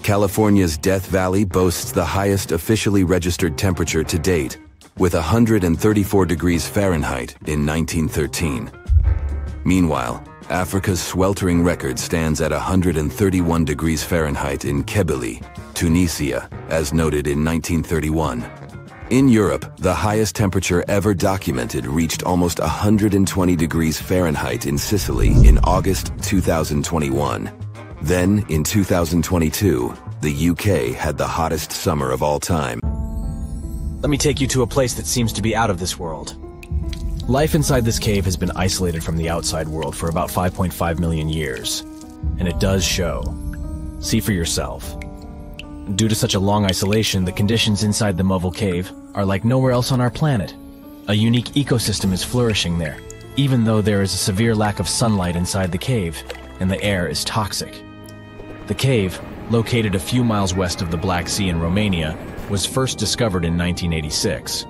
California's Death Valley boasts the highest officially registered temperature to date, with 134 degrees Fahrenheit in 1913. Meanwhile, Africa's sweltering record stands at 131 degrees Fahrenheit in Kebili, Tunisia, as noted in 1931. In Europe, the highest temperature ever documented reached almost 120 degrees Fahrenheit in Sicily in August 2021. Then, in 2022, the UK had the hottest summer of all time. Let me take you to a place that seems to be out of this world. Life inside this cave has been isolated from the outside world for about 5.5 million years. And it does show. See for yourself. Due to such a long isolation, the conditions inside the Moval Cave are like nowhere else on our planet. A unique ecosystem is flourishing there, even though there is a severe lack of sunlight inside the cave, and the air is toxic. The cave, located a few miles west of the Black Sea in Romania, was first discovered in 1986.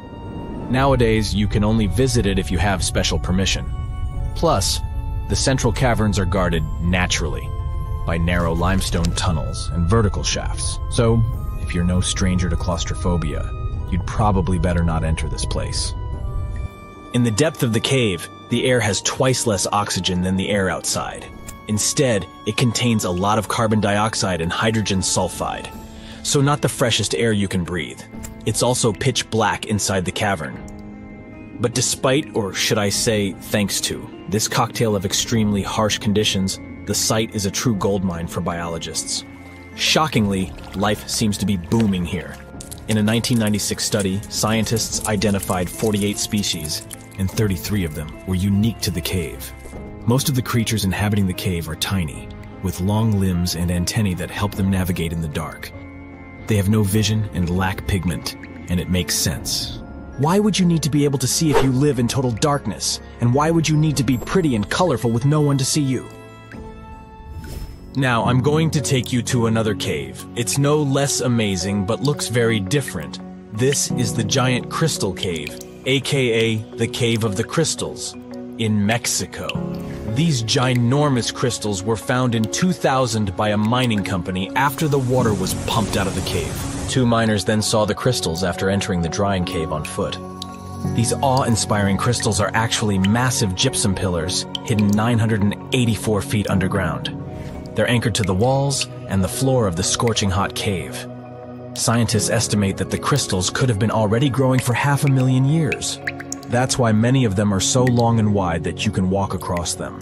Nowadays, you can only visit it if you have special permission. Plus, the central caverns are guarded naturally by narrow limestone tunnels and vertical shafts. So, if you're no stranger to claustrophobia, you'd probably better not enter this place. In the depth of the cave, the air has twice less oxygen than the air outside. Instead, it contains a lot of carbon dioxide and hydrogen sulfide. So not the freshest air you can breathe. It's also pitch black inside the cavern. But despite, or should I say, thanks to, this cocktail of extremely harsh conditions, the site is a true goldmine for biologists. Shockingly, life seems to be booming here. In a 1996 study, scientists identified 48 species, and 33 of them were unique to the cave. Most of the creatures inhabiting the cave are tiny, with long limbs and antennae that help them navigate in the dark. They have no vision and lack pigment, and it makes sense. Why would you need to be able to see if you live in total darkness? And why would you need to be pretty and colorful with no one to see you? Now, I'm going to take you to another cave. It's no less amazing, but looks very different. This is the Giant Crystal Cave, aka the Cave of the Crystals, in Mexico. These ginormous crystals were found in 2000 by a mining company after the water was pumped out of the cave. 2 miners then saw the crystals after entering the drying cave on foot. These awe-inspiring crystals are actually massive gypsum pillars hidden 984 feet underground. They're anchored to the walls and the floor of the scorching hot cave. Scientists estimate that the crystals could have been already growing for 500,000 years. That's why many of them are so long and wide that you can walk across them.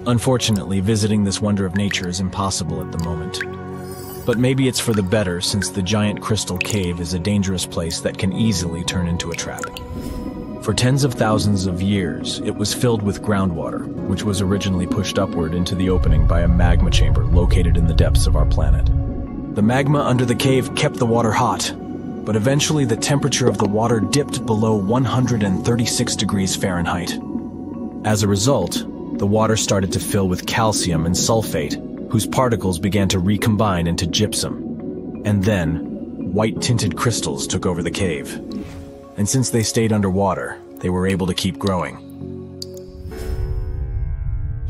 Unfortunately, visiting this wonder of nature is impossible at the moment. But maybe it's for the better, since the Giant Crystal Cave is a dangerous place that can easily turn into a trap. For tens of thousands of years, it was filled with groundwater, which was originally pushed upward into the opening by a magma chamber located in the depths of our planet. The magma under the cave kept the water hot, but eventually the temperature of the water dipped below 136 degrees Fahrenheit. As a result, the water started to fill with calcium and sulfate, whose particles began to recombine into gypsum. And then, white-tinted crystals took over the cave. And since they stayed underwater, they were able to keep growing.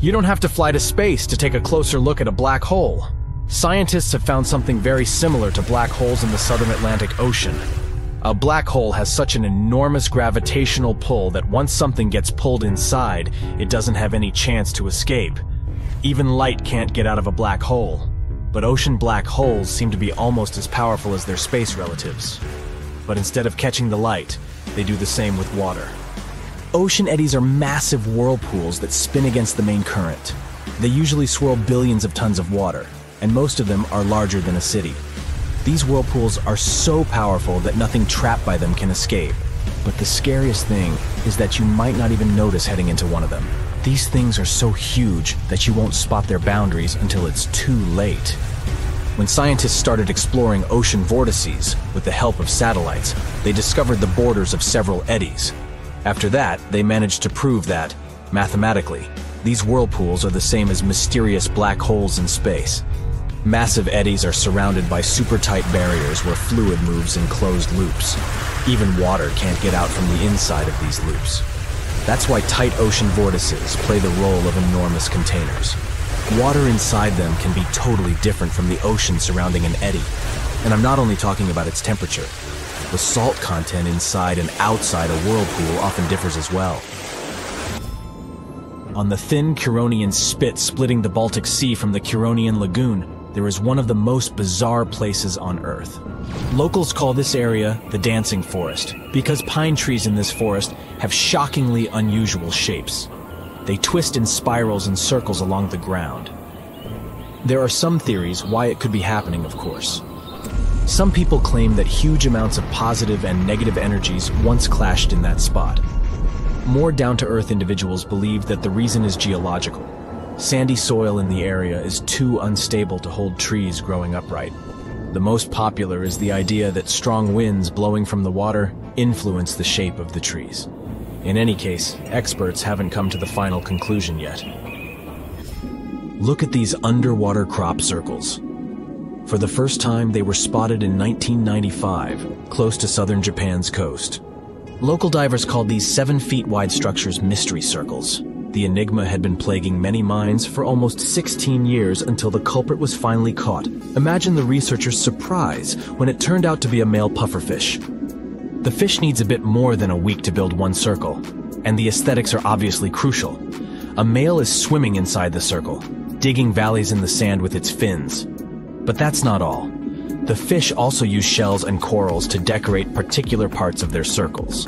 You don't have to fly to space to take a closer look at a black hole. Scientists have found something very similar to black holes in the southern Atlantic Ocean. A black hole has such an enormous gravitational pull that once something gets pulled inside, it doesn't have any chance to escape. Even light can't get out of a black hole. But ocean black holes seem to be almost as powerful as their space relatives. But instead of catching the light, they do the same with water. Ocean eddies are massive whirlpools that spin against the main current. They usually swirl billions of tons of water, and most of them are larger than a city. These whirlpools are so powerful that nothing trapped by them can escape. But the scariest thing is that you might not even notice heading into one of them. These things are so huge that you won't spot their boundaries until it's too late. When scientists started exploring ocean vortices with the help of satellites, they discovered the borders of several eddies. After that, they managed to prove that, mathematically, these whirlpools are the same as mysterious black holes in space. Massive eddies are surrounded by super-tight barriers where fluid moves in closed loops. Even water can't get out from the inside of these loops. That's why tight ocean vortices play the role of enormous containers. Water inside them can be totally different from the ocean surrounding an eddy. And I'm not only talking about its temperature. The salt content inside and outside a whirlpool often differs as well. On the thin Curonian spit splitting the Baltic Sea from the Curonian Lagoon, there is one of the most bizarre places on Earth. Locals call this area the Dancing Forest because pine trees in this forest have shockingly unusual shapes. They twist in spirals and circles along the ground. There are some theories why it could be happening, of course. Some people claim that huge amounts of positive and negative energies once clashed in that spot. More down-to-earth individuals believe that the reason is geological. Sandy soil in the area is too unstable to hold trees growing upright. The most popular is the idea that strong winds blowing from the water influence the shape of the trees. In any case, experts haven't come to the final conclusion yet. Look at these underwater crop circles. For the first time, they were spotted in 1995, close to southern Japan's coast. Local divers called these 7-feet-wide structures mystery circles. The enigma had been plaguing many minds for almost 16 years until the culprit was finally caught. Imagine the researchers' surprise when it turned out to be a male pufferfish. The fish needs a bit more than a week to build one circle, and the aesthetics are obviously crucial. A male is swimming inside the circle, digging valleys in the sand with its fins. But that's not all. The fish also use shells and corals to decorate particular parts of their circles.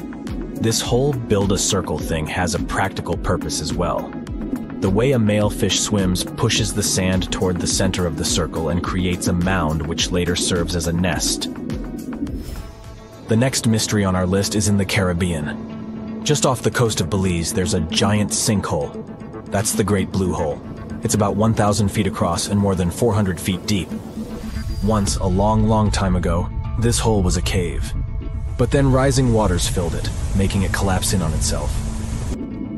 This whole build-a-circle thing has a practical purpose as well. The way a male fish swims pushes the sand toward the center of the circle and creates a mound which later serves as a nest. The next mystery on our list is in the Caribbean. Just off the coast of Belize, there's a giant sinkhole. That's the Great Blue Hole. It's about 1,000 feet across and more than 400 feet deep. Once, a long, long time ago, this hole was a cave. But then rising waters filled it, making it collapse in on itself.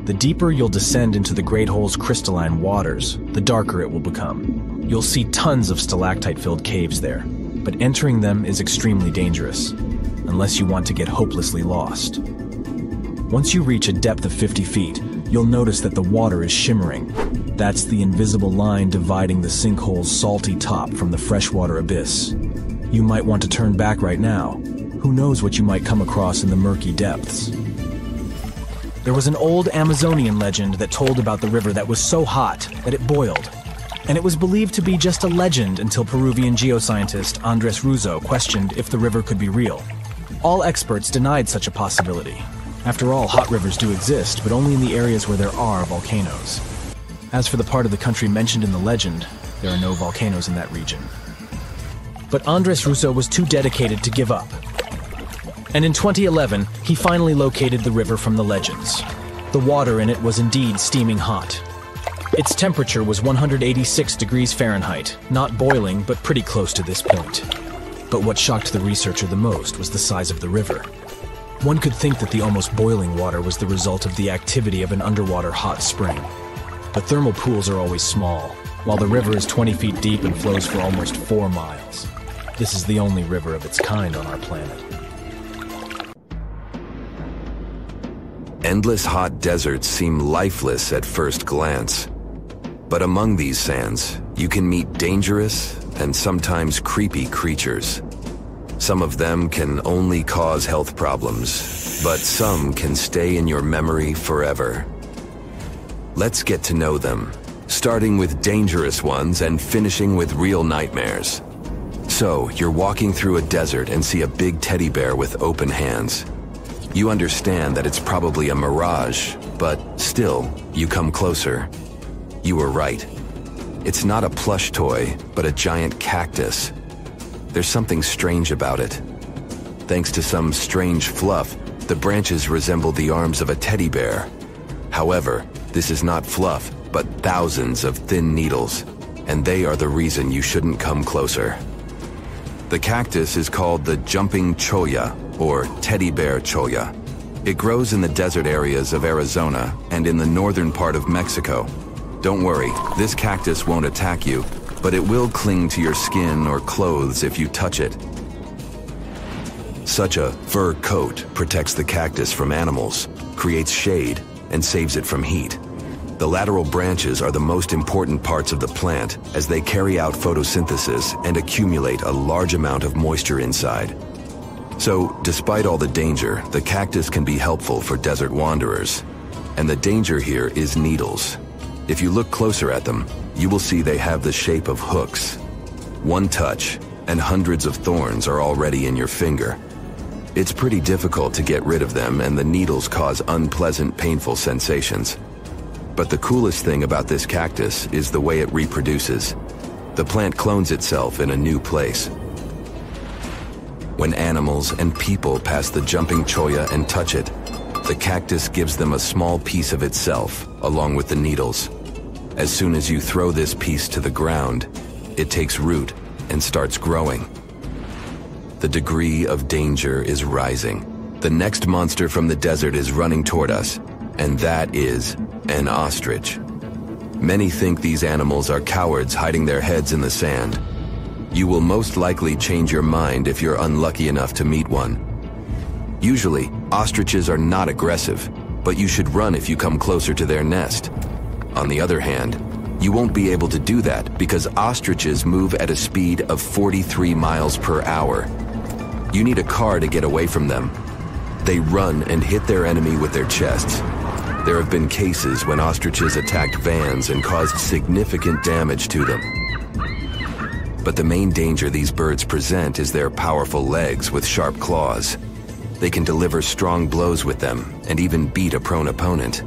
The deeper you'll descend into the Great Hole's crystalline waters, the darker it will become. You'll see tons of stalactite-filled caves there, but entering them is extremely dangerous. unless you want to get hopelessly lost. Once you reach a depth of 50 feet, you'll notice that the water is shimmering. That's the invisible line dividing the sinkhole's salty top from the freshwater abyss. You might want to turn back right now. Who knows what you might come across in the murky depths. There was an old Amazonian legend that told about the river that was so hot that it boiled. And it was believed to be just a legend until Peruvian geoscientist Andres Russo questioned if the river could be real. All experts denied such a possibility. After all, hot rivers do exist, but only in the areas where there are volcanoes. As for the part of the country mentioned in the legend, there are no volcanoes in that region. But Andres Russo was too dedicated to give up. And in 2011, he finally located the river from the legends. The water in it was indeed steaming hot. Its temperature was 186 degrees Fahrenheit, not boiling, but pretty close to this point. But what shocked the researcher the most was the size of the river. One could think that the almost boiling water was the result of the activity of an underwater hot spring. But thermal pools are always small, while the river is 20 feet deep and flows for almost 4 miles. This is the only river of its kind on our planet. Endless hot deserts seem lifeless at first glance. But among these sands, you can meet dangerous and sometimes creepy creatures. Some of them can only cause health problems, but some can stay in your memory forever. Let's get to know them, starting with dangerous ones and finishing with real nightmares. So, you're walking through a desert and see a big teddy bear with open hands. You understand that it's probably a mirage, but still, you come closer. You were right. It's not a plush toy, but a giant cactus. There's something strange about it. Thanks to some strange fluff, the branches resemble the arms of a teddy bear. However, this is not fluff, but thousands of thin needles, and they are the reason you shouldn't come closer. The cactus is called the jumping cholla, or teddy bear cholla. It grows in the desert areas of Arizona and in the northern part of Mexico. Don't worry, this cactus won't attack you, but it will cling to your skin or clothes if you touch it. Such a fur coat protects the cactus from animals, creates shade, and saves it from heat. The lateral branches are the most important parts of the plant as they carry out photosynthesis and accumulate a large amount of moisture inside. So, despite all the danger, the cactus can be helpful for desert wanderers. And the danger here is needles. If you look closer at them, you will see they have the shape of hooks. One touch, and hundreds of thorns are already in your finger. It's pretty difficult to get rid of them, and the needles cause unpleasant, painful sensations. But the coolest thing about this cactus is the way it reproduces. The plant clones itself in a new place. When animals and people pass the jumping cholla and touch it, the cactus gives them a small piece of itself, along with the needles. As soon as you throw this piece to the ground, it takes root and starts growing. The degree of danger is rising. The next monster from the desert is running toward us, and that is an ostrich. Many think these animals are cowards hiding their heads in the sand. You will most likely change your mind if you're unlucky enough to meet one. Usually, ostriches are not aggressive, but you should run if you come closer to their nest. On the other hand, you won't be able to do that because ostriches move at a speed of 43 miles per hour. You need a car to get away from them. They run and hit their enemy with their chests. There have been cases when ostriches attacked vans and caused significant damage to them. But the main danger these birds present is their powerful legs with sharp claws. They can deliver strong blows with them and even beat a prone opponent.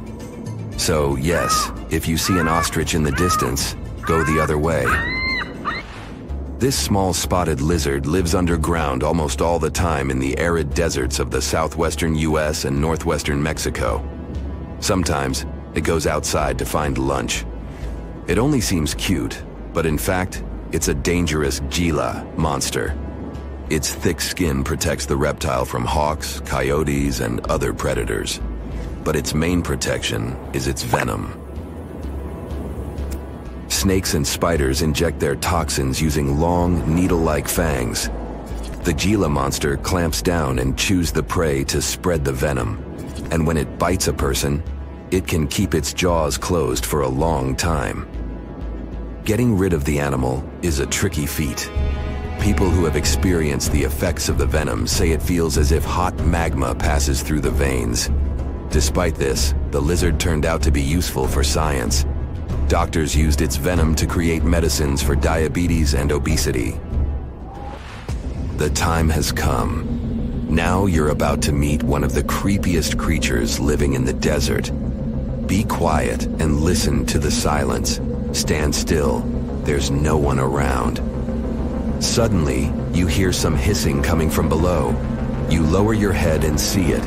So yes, if you see an ostrich in the distance, go the other way. This small spotted lizard lives underground almost all the time in the arid deserts of the southwestern US and northwestern Mexico. Sometimes, it goes outside to find lunch. It only seems cute, but in fact, it's a dangerous Gila monster. Its thick skin protects the reptile from hawks, coyotes, and other predators. But its main protection is its venom. Snakes and spiders inject their toxins using long, needle-like fangs. The Gila monster clamps down and chews the prey to spread the venom. And when it bites a person, it can keep its jaws closed for a long time. Getting rid of the animal is a tricky feat. People who have experienced the effects of the venom say it feels as if hot magma passes through the veins. Despite this, the lizard turned out to be useful for science. Doctors used its venom to create medicines for diabetes and obesity. The time has come. Now you're about to meet one of the creepiest creatures living in the desert. Be quiet and listen to the silence. Stand still. There's no one around. Suddenly, you hear some hissing coming from below. You lower your head and see it.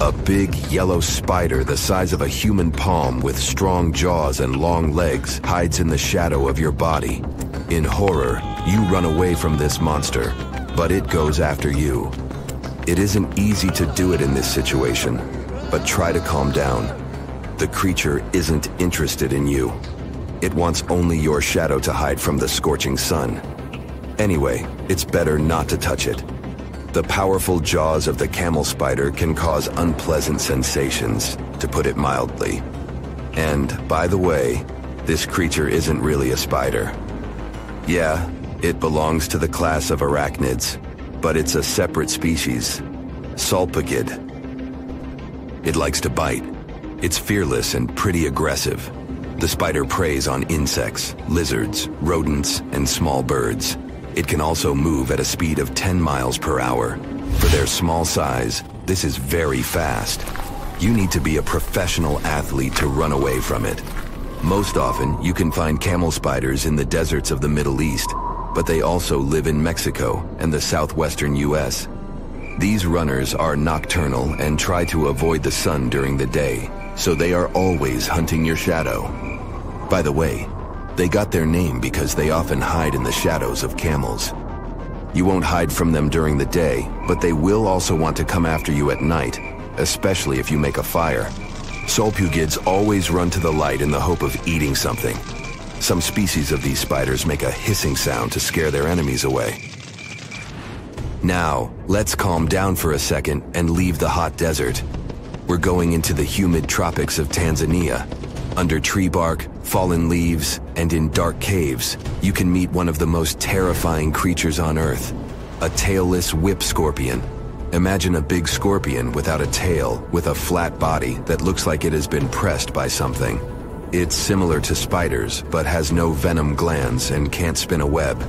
A big yellow spider the size of a human palm with strong jaws and long legs hides in the shadow of your body. In horror, you run away from this monster, but it goes after you. It isn't easy to do it in this situation, but try to calm down. The creature isn't interested in you. It wants only your shadow to hide from the scorching sun. Anyway, it's better not to touch it. The powerful jaws of the camel spider can cause unpleasant sensations, to put it mildly. And, by the way, this creature isn't really a spider. Yeah, it belongs to the class of arachnids, but it's a separate species, Sulpagid. It likes to bite. It's fearless and pretty aggressive. The spider preys on insects, lizards, rodents, and small birds. It can also move at a speed of 10 miles per hour. For their small size, this is very fast. You need to be a professional athlete to run away from it. Most often, you can find camel spiders in the deserts of the Middle East, but they also live in Mexico and the southwestern US. These runners are nocturnal and try to avoid the sun during the day, so they are always hunting your shadow. By the way, they got their name because they often hide in the shadows of camels. You won't hide from them during the day, but they will also want to come after you at night, especially if you make a fire. Sulpugids always run to the light in the hope of eating something. Some species of these spiders make a hissing sound to scare their enemies away. Now, let's calm down for a second and leave the hot desert. We're going into the humid tropics of Tanzania. Under tree bark, fallen leaves, and in dark caves, you can meet one of the most terrifying creatures on Earth, a tailless whip scorpion. Imagine a big scorpion without a tail, with a flat body that looks like it has been pressed by something. It's similar to spiders, but has no venom glands and can't spin a web.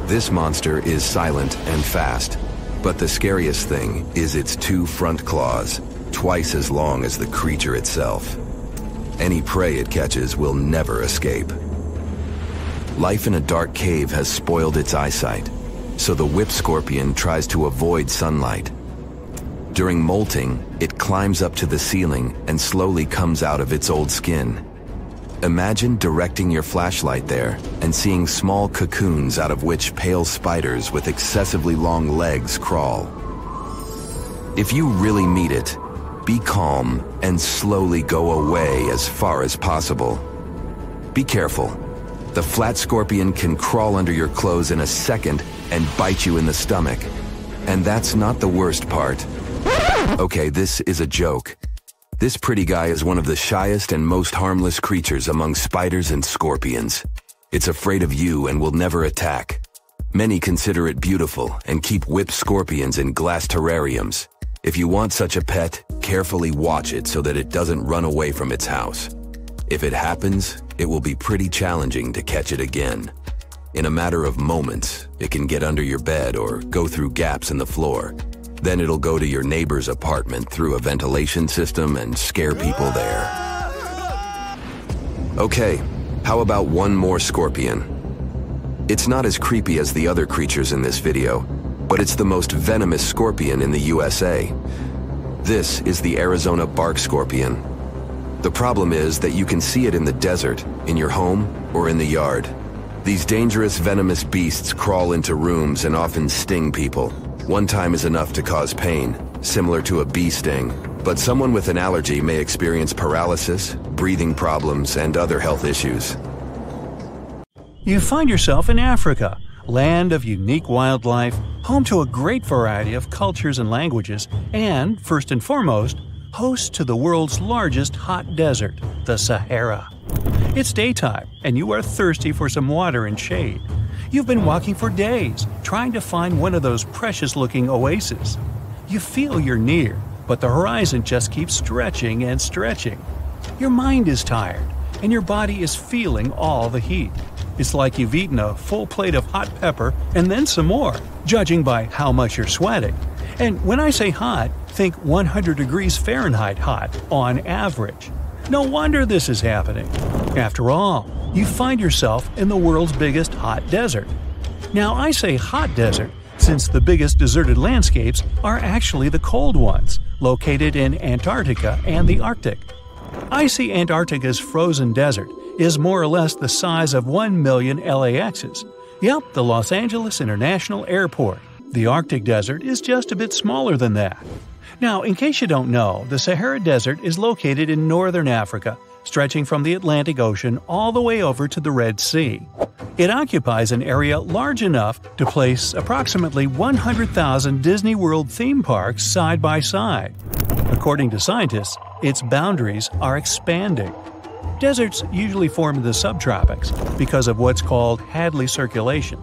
This monster is silent and fast, but the scariest thing is its 2 front claws, twice as long as the creature itself. Any prey it catches will never escape. Life in a dark cave has spoiled its eyesight, so the whip scorpion tries to avoid sunlight. During molting, it climbs up to the ceiling and slowly comes out of its old skin. Imagine directing your flashlight there and seeing small cocoons out of which pale spiders with excessively long legs crawl. If you really meet it, be calm and slowly go away as far as possible. Be careful. The flat scorpion can crawl under your clothes in a second and bite you in the stomach. And that's not the worst part. Okay, this is a joke. This pretty guy is one of the shyest and most harmless creatures among spiders and scorpions. It's afraid of you and will never attack. Many consider it beautiful and keep whip scorpions in glass terrariums. If you want such a pet, carefully watch it so that it doesn't run away from its house. If it happens, it will be pretty challenging to catch it again. In a matter of moments, it can get under your bed or go through gaps in the floor. Then it'll go to your neighbor's apartment through a ventilation system and scare people there. Okay, how about one more scorpion? It's not as creepy as the other creatures in this video, but it's the most venomous scorpion in the USA. This is the Arizona bark scorpion. The problem is that you can see it in the desert, in your home, or in the yard. These dangerous venomous beasts crawl into rooms and often sting people. One time is enough to cause pain, similar to a bee sting, but someone with an allergy may experience paralysis, breathing problems, and other health issues. You find yourself in Africa, land of unique wildlife, home to a great variety of cultures and languages, and, first and foremost, host to the world's largest hot desert, the Sahara. It's daytime, and you are thirsty for some water and shade. You've been walking for days, trying to find one of those precious-looking oases. You feel you're near, but the horizon just keeps stretching and stretching. Your mind is tired, and your body is feeling all the heat. It's like you've eaten a full plate of hot pepper and then some more, judging by how much you're sweating. And when I say hot, think 100 degrees Fahrenheit hot, on average. No wonder this is happening. After all, you find yourself in the world's biggest hot desert. Now, I say hot desert since the biggest deserted landscapes are actually the cold ones, located in Antarctica and the Arctic. I see Antarctica's frozen desert is more or less the size of 1 million LAXs. Yep, the Los Angeles International Airport. The Arctic desert is just a bit smaller than that. Now, in case you don't know, the Sahara Desert is located in northern Africa, stretching from the Atlantic Ocean all the way over to the Red Sea. It occupies an area large enough to place approximately 100,000 Disney World theme parks side by side. According to scientists, its boundaries are expanding. Deserts usually form in the subtropics because of what's called Hadley circulation.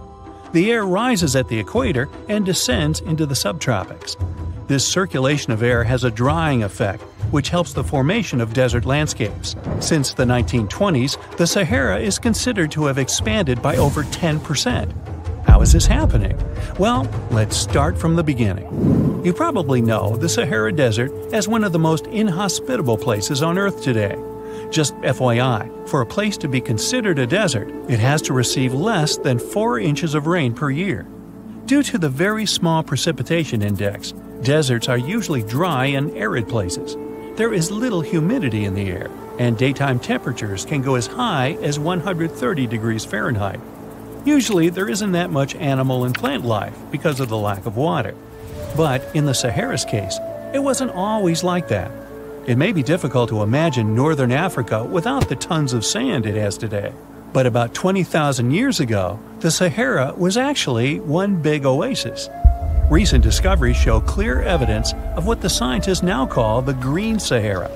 The air rises at the equator and descends into the subtropics. This circulation of air has a drying effect, which helps the formation of desert landscapes. Since the 1920s, the Sahara is considered to have expanded by over 10%. How is this happening? Well, let's start from the beginning. You probably know the Sahara Desert as one of the most inhospitable places on Earth today. Just FYI, for a place to be considered a desert, it has to receive less than 4 inches of rain per year. Due to the very small precipitation index, deserts are usually dry and arid places. There is little humidity in the air, and daytime temperatures can go as high as 130 degrees Fahrenheit. Usually, there isn't that much animal and plant life because of the lack of water. But in the Sahara's case, it wasn't always like that. It may be difficult to imagine northern Africa without the tons of sand it has today. But about 20,000 years ago, the Sahara was actually one big oasis. Recent discoveries show clear evidence of what the scientists now call the Green Sahara.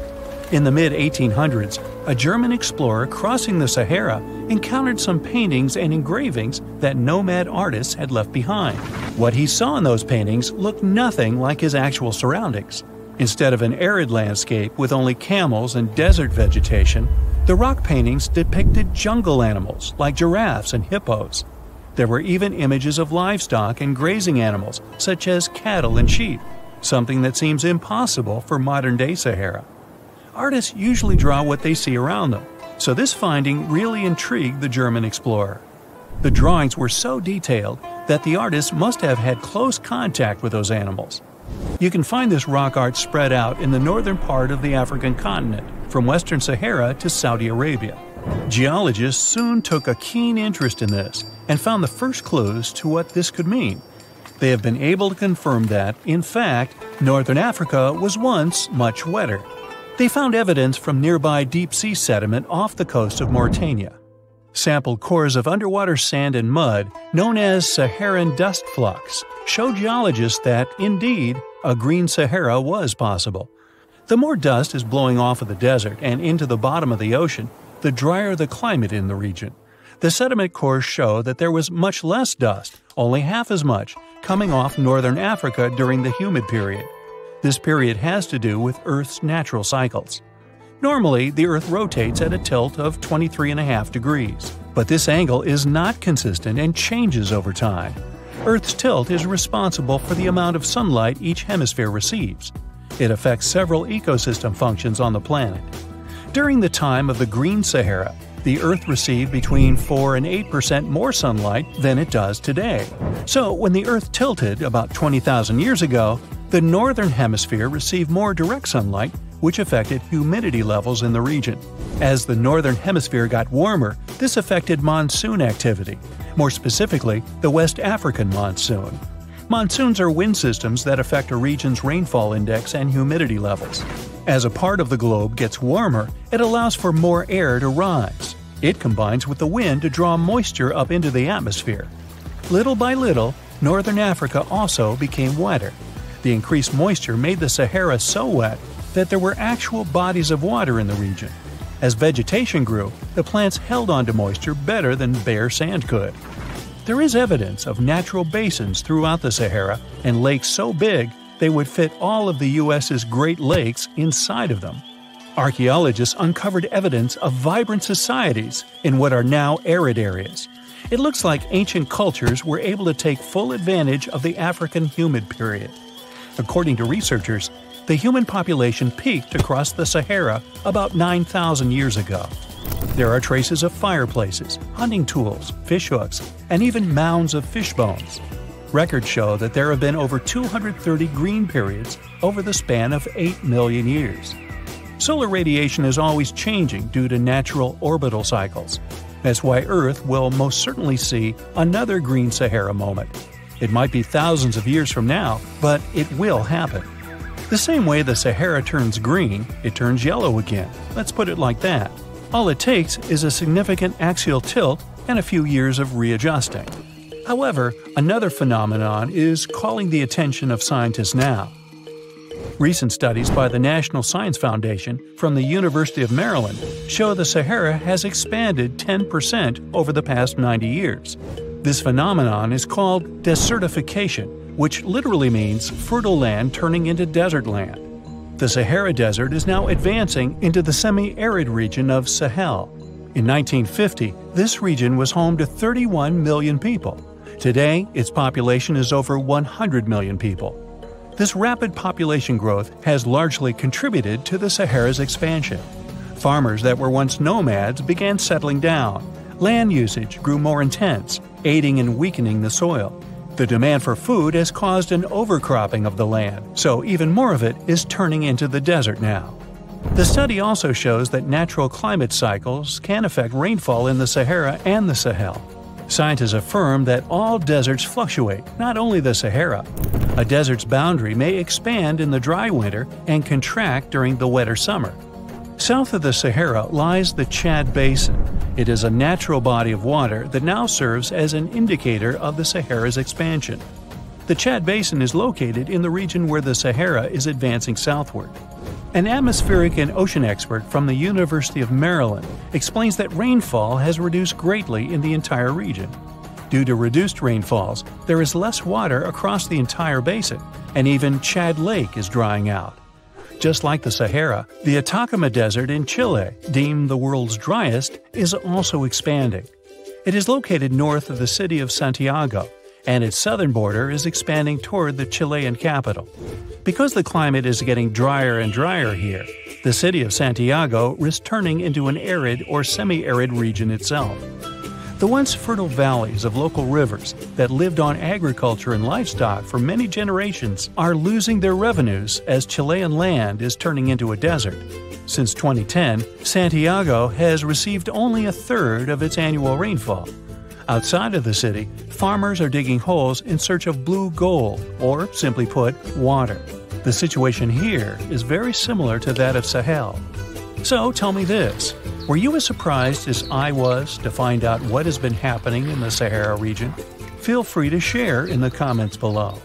In the mid-1800s, a German explorer crossing the Sahara encountered some paintings and engravings that nomad artists had left behind. What he saw in those paintings looked nothing like his actual surroundings. Instead of an arid landscape with only camels and desert vegetation, the rock paintings depicted jungle animals like giraffes and hippos. There were even images of livestock and grazing animals such as cattle and sheep, something that seems impossible for modern-day Sahara. Artists usually draw what they see around them, so this finding really intrigued the German explorer. The drawings were so detailed that the artists must have had close contact with those animals. You can find this rock art spread out in the northern part of the African continent, from western Sahara to Saudi Arabia. Geologists soon took a keen interest in this and found the first clues to what this could mean. They have been able to confirm that, in fact, northern Africa was once much wetter. They found evidence from nearby deep-sea sediment off the coast of Mauritania. Sampled cores of underwater sand and mud, known as Saharan dust flux, show geologists that, indeed, a green Sahara was possible. The more dust is blowing off of the desert and into the bottom of the ocean, the drier the climate in the region. The sediment cores show that there was much less dust, only half as much, coming off northern Africa during the humid period. This period has to do with Earth's natural cycles. Normally, the Earth rotates at a tilt of 23.5 degrees, but this angle is not consistent and changes over time. Earth's tilt is responsible for the amount of sunlight each hemisphere receives. It affects several ecosystem functions on the planet. During the time of the Green Sahara, the Earth received between 4 and 8% more sunlight than it does today. So, when the Earth tilted about 20,000 years ago, the northern hemisphere received more direct sunlight, which affected humidity levels in the region. As the northern hemisphere got warmer, this affected monsoon activity, more specifically, the West African monsoon. Monsoons are wind systems that affect a region's rainfall index and humidity levels. As a part of the globe gets warmer, it allows for more air to rise. It combines with the wind to draw moisture up into the atmosphere. Little by little, northern Africa also became wetter. The increased moisture made the Sahara so wet that there were actual bodies of water in the region. As vegetation grew, the plants held onto moisture better than bare sand could. There is evidence of natural basins throughout the Sahara and lakes so big they would fit all of the U.S.'s Great Lakes inside of them. Archaeologists uncovered evidence of vibrant societies in what are now arid areas. It looks like ancient cultures were able to take full advantage of the African humid period. According to researchers, the human population peaked across the Sahara about 9,000 years ago. There are traces of fireplaces, hunting tools, fishhooks, and even mounds of fish bones. Records show that there have been over 230 green periods over the span of 8 million years. Solar radiation is always changing due to natural orbital cycles. That's why Earth will most certainly see another green Sahara moment. It might be thousands of years from now, but it will happen. The same way the Sahara turns green, it turns yellow again. Let's put it like that. All it takes is a significant axial tilt and a few years of readjusting. However, another phenomenon is calling the attention of scientists now. Recent studies by the National Science Foundation from the University of Maryland show the Sahara has expanded 10% over the past 90 years. This phenomenon is called desertification, which literally means fertile land turning into desert land. The Sahara Desert is now advancing into the semi-arid region of Sahel. In 1950, this region was home to 31 million people. Today, its population is over 100 million people. This rapid population growth has largely contributed to the Sahara's expansion. Farmers that were once nomads began settling down. Land usage grew more intense, aiding in weakening the soil. The demand for food has caused an overcropping of the land, so even more of it is turning into the desert now. The study also shows that natural climate cycles can affect rainfall in the Sahara and the Sahel. Scientists affirm that all deserts fluctuate, not only the Sahara. A desert's boundary may expand in the dry winter and contract during the wetter summer. South of the Sahara lies the Chad Basin. It is a natural body of water that now serves as an indicator of the Sahara's expansion. The Chad Basin is located in the region where the Sahara is advancing southward. An atmospheric and ocean expert from the University of Maryland explains that rainfall has reduced greatly in the entire region. Due to reduced rainfalls, there is less water across the entire basin, and even Chad Lake is drying out. Just like the Sahara, the Atacama Desert in Chile, deemed the world's driest, is also expanding. It is located north of the city of Santiago, and its southern border is expanding toward the Chilean capital. Because the climate is getting drier and drier here, the city of Santiago risks turning into an arid or semi-arid region itself. The once fertile valleys of local rivers that lived on agriculture and livestock for many generations are losing their revenues as Chilean land is turning into a desert. Since 2010, Santiago has received only a third of its annual rainfall. Outside of the city, farmers are digging holes in search of blue gold, or simply put, water. The situation here is very similar to that of Sahel. So tell me this, were you as surprised as I was to find out what has been happening in the Sahara region? Feel free to share in the comments below.